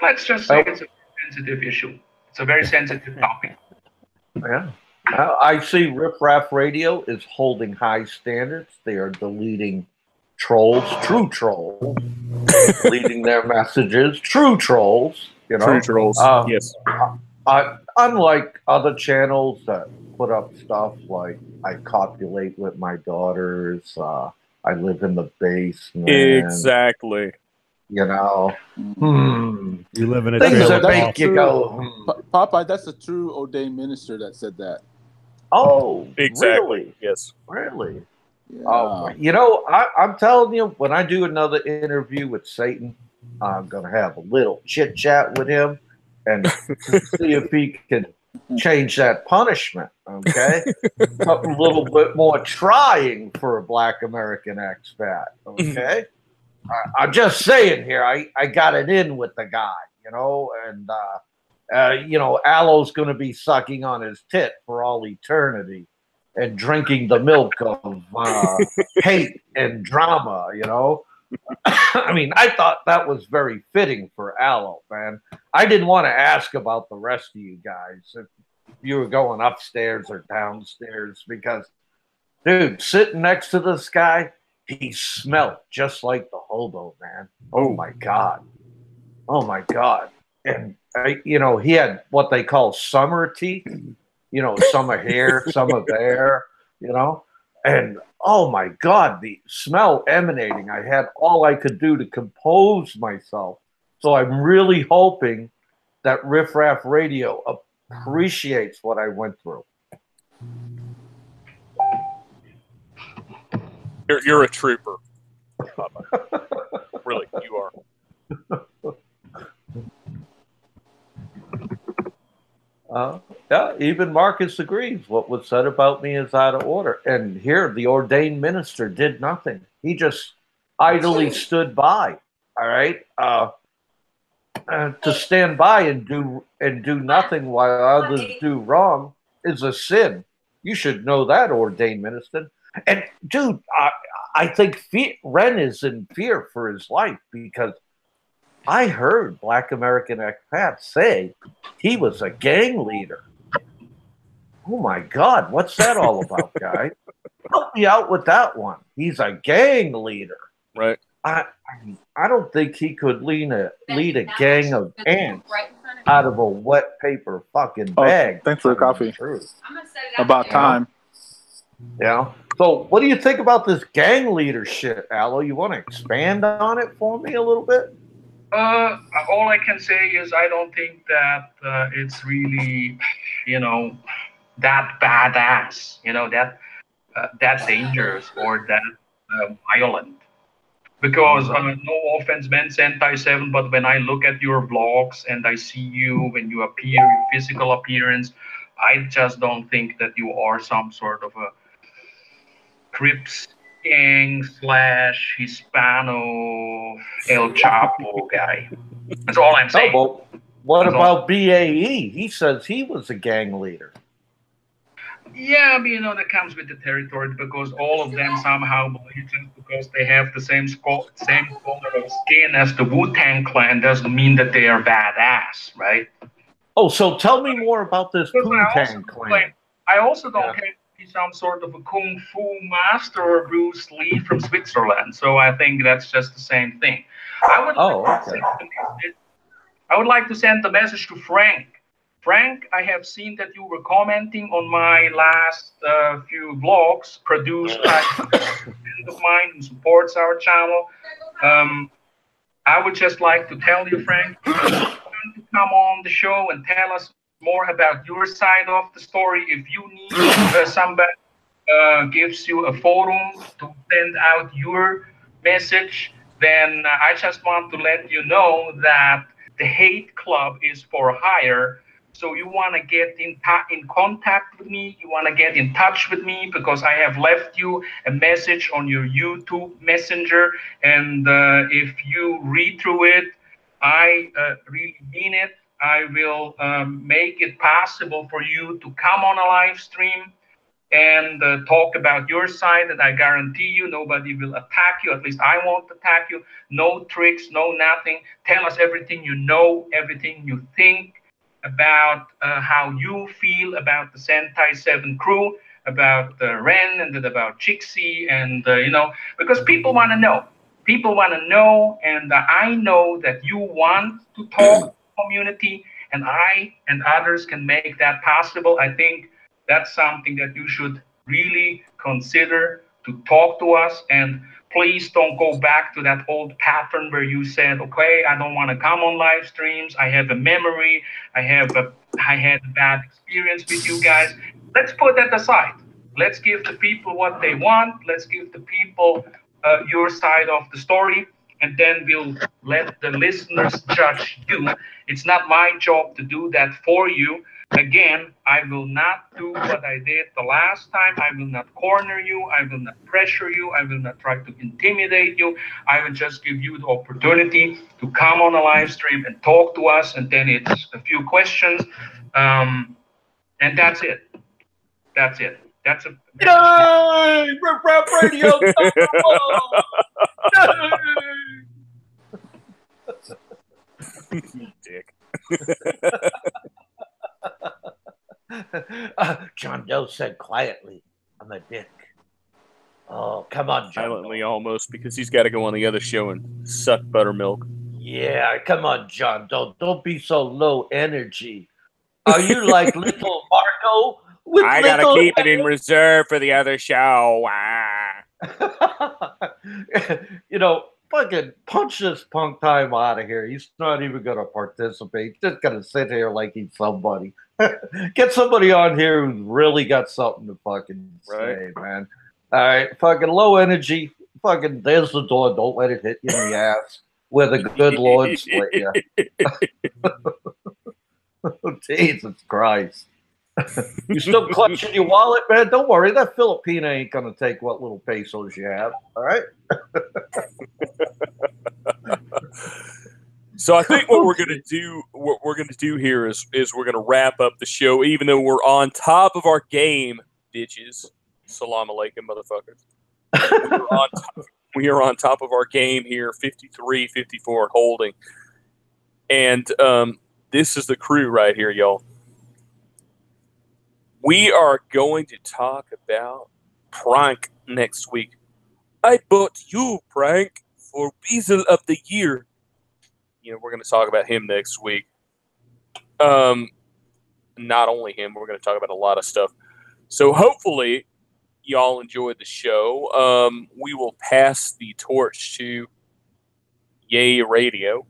Let's just say it's a sensitive issue. It's a very sensitive topic. Yeah. I see Riff Raff Radio is holding high standards. They are deleting trolls, true trolls, deleting their messages, true trolls. You know, True trolls. Yes. Unlike other channels that put up stuff like I copulate with my daughters, I live in the basement. Exactly. You know, you live in a things trailer that make you go, Popeye, that's a true ordained minister that said that. Oh, Exactly. really? Yes. Really? Yeah. Oh, you know, I'm telling you, when I do another interview with Satan, I'm going to have a little chit chat with him and see if he can change that punishment. Okay, something a little bit more trying for a Black American expat. Okay, I'm just saying here, I got it in with the guy, you know, and you know, Aloe's going to be sucking on his tit for all eternity and drinking the milk of hate and drama, you know. I mean, I thought that was very fitting for Aloe, man. I didn't want to ask about the rest of you guys if you were going upstairs or downstairs because, dude, sitting next to this guy, he smelled just like the hobo, man. Oh, my God. Oh, my God. And, you know, he had what they call summer teeth. You know, some are here, some are there, you know. And, oh, my God, the smell emanating. I had all I could do to compose myself. So I'm really hoping that Riff Raff Radio appreciates what I went through. You're a trooper. Really, you are. Yeah, even Marcus agrees. What was said about me is out of order. And here, the ordained minister did nothing. He just idly stood by. All right, to stand by and do nothing while others do wrong is a sin. You should know that, ordained minister. And dude, I think Ren is in fear for his life because I heard Black American expat say he was a gang leader. Oh my God, what's that all about, guy? Help me out with that one. He's a gang leader. Right. I don't think he could lead a gang of ants out of a wet paper fucking bag. Thanks for the coffee. About time. Yeah. So what do you think about this gang leader shit, Aloe? You want to expand on it for me a little bit? All I can say is I don't think that it's really, you know, that badass, you know, that dangerous or that violent. Because no offense, Ben's anti-7, but when I look at your vlogs and I see you when you appear, your physical appearance, I just don't think that you are some sort of a Crips gang / Hispano El Chapo guy. That's all I'm saying. Oh, well, what about BAE? He says he was a gang leader. Yeah, but you know, that comes with the territory because all of them somehow believe just because they have the same color of skin as the Wu-Tang Clan doesn't mean that they are badass, right? Oh, so tell me more about this Wu-Tang Clan. I also don't have to be some sort of a kung fu master or Bruce Lee from Switzerland, so I think that's just the same thing. I would I would like to send a message to Frank. Frank, I have seen that you were commenting on my last few vlogs produced by a friend of mine who supports our channel. I would just like to tell you, Frank, if you want to come on the show and tell us more about your side of the story. If you need somebody gives you a forum to send out your message, then I just want to let you know that the hate club is for hire. So you want to get in contact with me, you want to get in touch with me because I have left you a message on your YouTube Messenger. And if you read through it, I really mean it. I will make it possible for you to come on a live stream and talk about your side, and I guarantee you nobody will attack you. At least I won't attack you. No tricks, no nothing. Tell us everything you know, everything you think about how you feel about the Sentai 7 crew, about Ren, and then about Chixie, and because people want to know. People want to know, and I know that you want to talk to the community, and I and others can make that possible. I think that's something that you should really consider to talk to us. And please don't go back to that old pattern where you said, okay, I don't want to come on live streams. I have a memory. I had a bad experience with you guys. Let's put that aside. Let's give the people what they want. Let's give the people your side of the story. And then we'll let the listeners judge you. It's not my job to do that for you. Again, I will not do what I did the last time. I will not corner you. I will not pressure you. I will not try to intimidate you. I will just give you the opportunity to come on a live stream and talk to us. And then it's a few questions. And that's it. That's it. That's a Yay! Riff Raff Radio. Dick. John Doe said quietly, I'm a dick. Oh, come on, John Silently Doe. almost, because he's got to go on the other show and suck buttermilk. Yeah, come on, John Doe. Don't be so low energy. Are you like little Marco? I got to keep it in reserve for the other show. Ah. Fucking punch this punk time out of here. He's not even going to participate. He's just going to sit here like he's somebody. Get somebody on here who's really got something to fucking say, man. All right, fucking low energy. Fucking there's the door. Don't let it hit you in the ass where the good Lord split you. Oh, Jesus Christ. You still clutching your wallet, man? Don't worry. That Filipina ain't going to take what little pesos you have. All right? So I think what we're gonna do here is we're gonna wrap up the show, even though we're on top of our game, bitches. Salam alaikum, motherfuckers. We are on top of our game here, 53-54 holding. And this is the crew right here, y'all. We are going to talk about Prank next week. I bought you, Prank, for Weasel of the Year. We're going to talk about him next week. Not only him, we're going to talk about a lot of stuff. So hopefully y'all enjoyed the show. We will pass the torch to Yay Radio,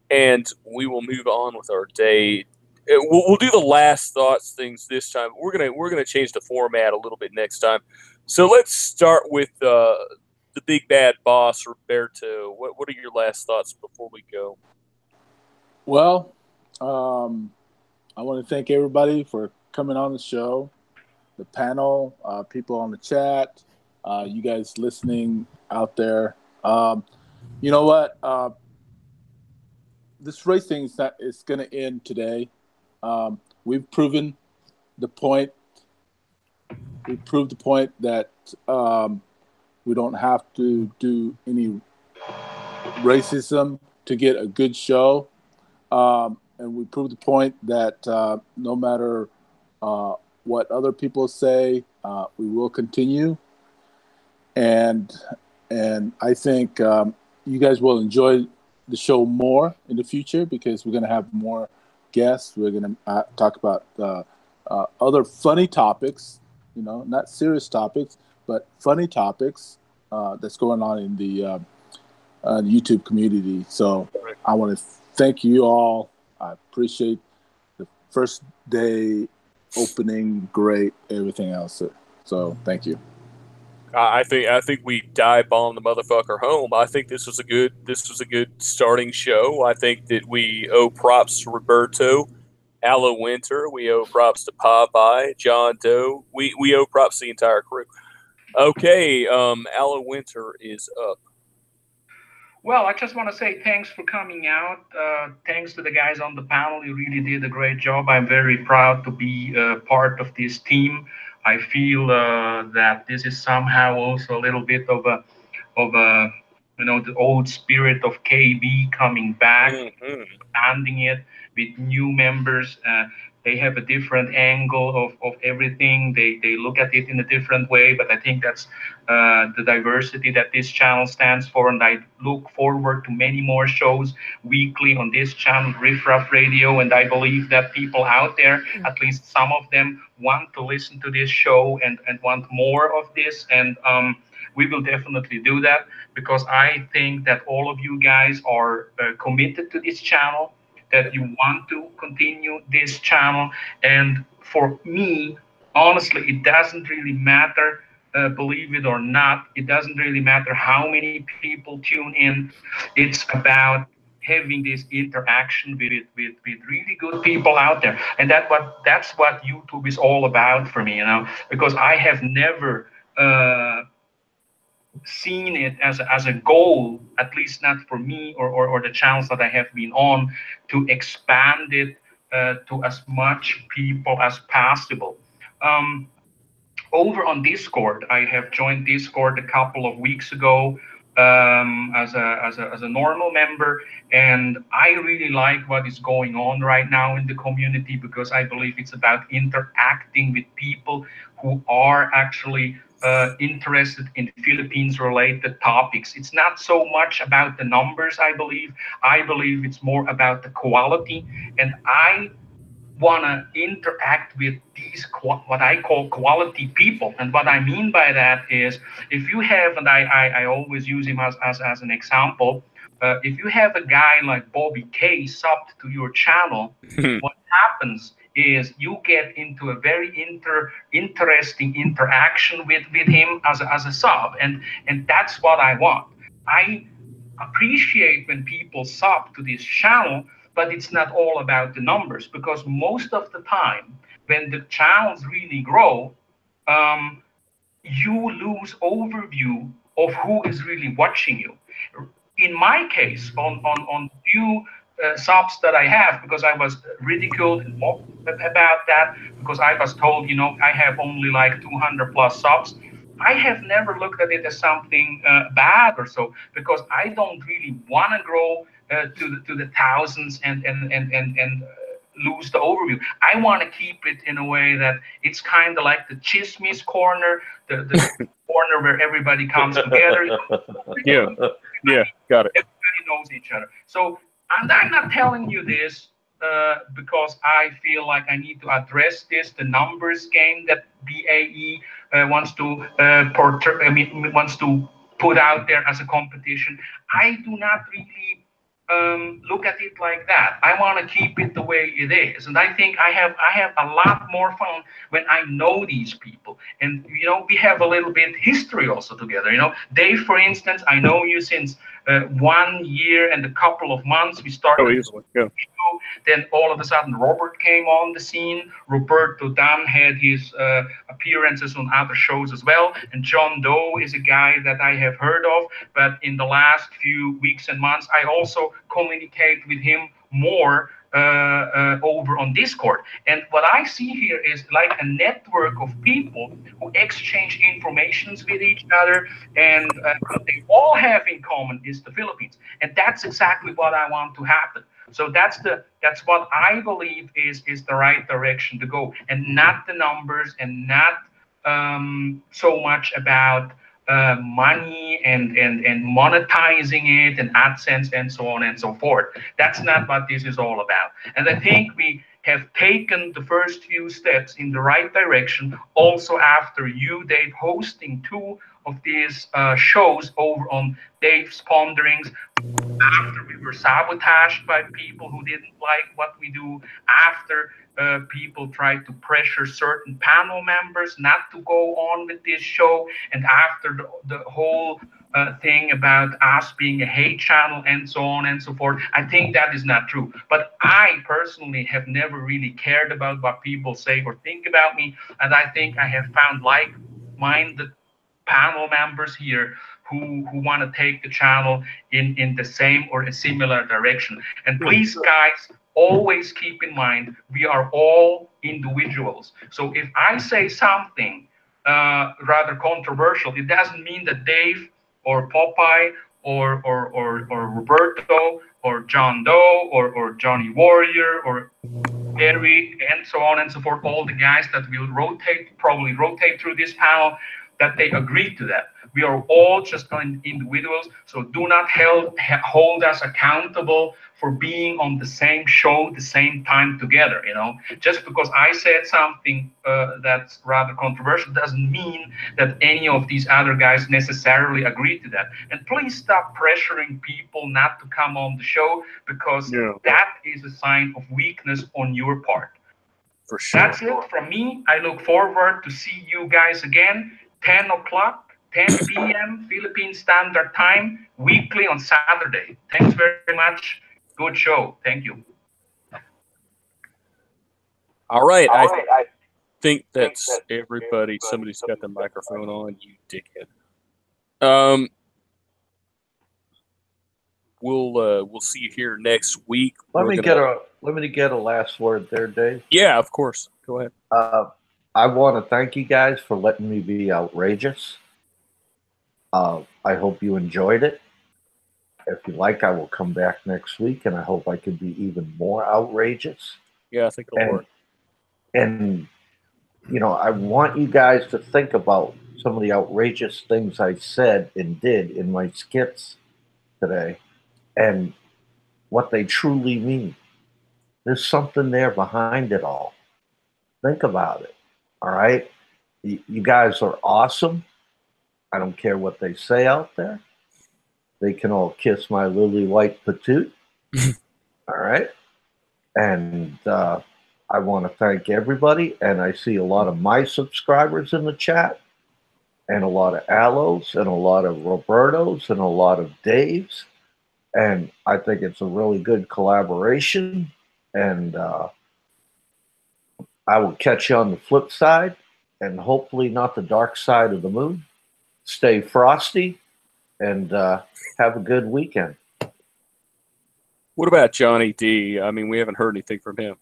and we will move on with our day. We'll do the last thoughts things this time. We're gonna change the format a little bit next time. So let's start with the big bad boss, Roberto. What are your last thoughts before we go? Well, I want to thank everybody for coming on the show, the panel, people on the chat, you guys listening out there. You know what? This race thing is going to end today. We've proven the point. We've proved the point that we don't have to do any racism to get a good show. And we proved the point that no matter what other people say, we will continue. And I think you guys will enjoy the show more in the future because we're going to have more guests. We're going to talk about other funny topics, not serious topics, but funny topics that's going on in the YouTube community. So I want to thank you all. I appreciate the first day opening, great, everything else. So thank you. I think we dive bombed the motherfucker home. I think this was a good starting show. I think that we owe props to Roberto, Aloe Winter. We owe props to Popeye, John Doe. We owe props to the entire crew. Okay, Aloe Winter is up. Well, I just want to say thanks for coming out. Thanks to the guys on the panel. You really did a great job. I'm very proud to be part of this team. I feel that this is somehow also a little bit of a the old spirit of KB coming back, expanding it with new members. They have a different angle of everything. They look at it in a different way, but I think that's the diversity that this channel stands for. And I look forward to many more shows weekly on this channel, Riff Raff Radio. And I believe that people out there, at least some of them, want to listen to this show and want more of this. And we will definitely do that because I think that all of you guys are committed to this channel, that you want to continue this channel. And for me, honestly, it doesn't really matter, believe it or not, it doesn't really matter how many people tune in. It's about having this interaction with really good people out there. And that's what YouTube is all about for me, because I have never seen it as a goal, at least not for me or the channels that I have been on, to expand it to as much people as possible. Over on Discord, I have joined Discord a couple of weeks ago as a normal member, and I really like what is going on right now in the community because I believe it's about interacting with people who are actually interested in Philippines-related topics. It's not so much about the numbers, I believe. I believe it's more about the quality, and I want to interact with these what I call quality people. And what I mean by that is, if you have, and I always use him as an example, if you have a guy like Bobby K subbed to your channel, what happens is you get into a very interesting interaction with him as a sub, and that's what I want. I appreciate when people sub to this channel, but it's not all about the numbers, because most of the time when the channels really grow, you lose overview of who is really watching you. In my case, on few subs that I have, because I was ridiculed and mocked about that, because I was told, I have only like 200 plus subs. I have never looked at it as something bad or so, because I don't really want to grow to the thousands and lose the overview. I want to keep it in a way that it's kind of like the chismis corner, the corner where everybody comes together. Yeah, got it. Everybody knows each other. So I'm not telling you this because I feel like I need to address this, the numbers game that BAE wants to wants to put out there as a competition. I do not really look at it like that. I want to keep it the way it is, and I think I have a lot more fun when I know these people, and we have a little bit history also together. Dave, for instance, I know you since 1 year and a couple of months. We started. Oh, easily. Yeah. Then all of a sudden, Robert came on the scene. Roberto Dan had his appearances on other shows as well. And John Doe is a guy that I have heard of. But in the last few weeks and months, I also communicate with him more over on Discord. And what I see here is like a network of people who exchange informations with each other, and what they all have in common is the Philippines. And that's exactly what I want to happen. So that's what I believe is the right direction to go, and not the numbers, and not so much about money and monetizing it and AdSense and so on and so forth. That's not what this is all about. And I think we have taken the first few steps in the right direction. Also, after you, Dave, hosting two of these shows over on Dave's Ponderings, after we were sabotaged by people who didn't like what we do, after people tried to pressure certain panel members not to go on with this show, and after the whole thing about us being a hate channel and so on and so forth. I think that is not true. But I personally have never really cared about what people say or think about me. And I think I have found like-minded panel members here who want to take the channel in the same or a similar direction. And please, guys, always keep in mind, we are all individuals. So if I say something rather controversial, it doesn't mean that Dave or Popeye or Roberto or John Doe or Johnny Warrior or Eric and so on and so forth, all the guys that will probably rotate through this panel, that they agree to that. We are all just individuals, so do not hold us accountable for being on the same show, the same time together. You know, just because I said something that's rather controversial doesn't mean that any of these other guys necessarily agree to that. And please stop pressuring people not to come on the show, because that is a sign of weakness on your part. For sure. That's it from me. I look forward to see you guys again, 10 o'clock. 10 p.m. Philippine Standard Time, weekly on Saturday. Thanks very much. Good show. Thank you. All right. I think that's everybody. Somebody's got the microphone on. You dickhead. We'll see you here next week. Let me get a last word there, Dave. Yeah, of course. Go ahead. I want to thank you guys for letting me be outrageous. I hope you enjoyed it. If you like, I will come back next week, and I hope I can be even more outrageous. Yeah, I think it'll work. And, you know, I want you guys to think about some of the outrageous things I said and did in my skits today and what they truly mean. There's something there behind it all. Think about it, all right? You guys are awesome. I don't care what they say out there. They can all kiss my lily white patoot. All right. And I want to thank everybody. And I see a lot of my subscribers in the chat, and a lot of Aloes, and a lot of Robertos, and a lot of Daves. And I think it's a really good collaboration. And I will catch you on the flip side, and hopefully not the dark side of the moon. Stay frosty, and have a good weekend. What about Johnny D? I mean, we haven't heard anything from him.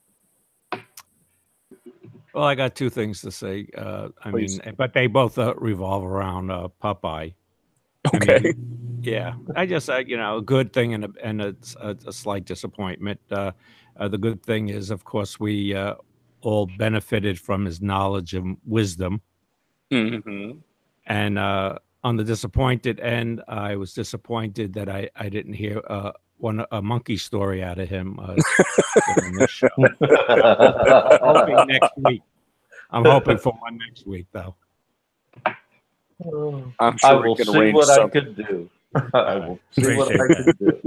Well, I got two things to say. But they both revolve around Popeye. Okay. I mean, yeah, I just a good thing and a slight disappointment. The good thing is, of course, we all benefited from his knowledge and wisdom. Mm-hmm. And on the disappointed end, I was disappointed that I didn't hear a monkey story out of him during this show. Hoping next week. I'm hoping for one next week, though. I'm sure we can arrange something. I could do. I will see what I can do.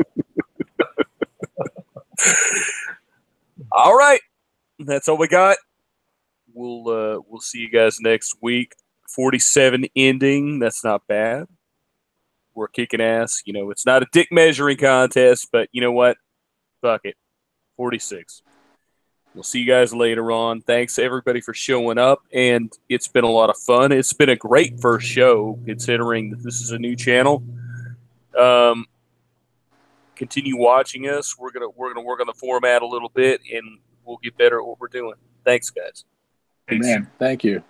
All right, that's all we got. We'll see you guys next week. 47 ending. That's not bad. We're kicking ass. You know, it's not a dick measuring contest, but you know what? Fuck it. 46. We'll see you guys later on. Thanks everybody for showing up, and it's been a lot of fun. It's been a great first show, considering that this is a new channel. Continue watching us. We're gonna work on the format a little bit, and we'll get better at what we're doing. Thanks, guys. Man, thank you.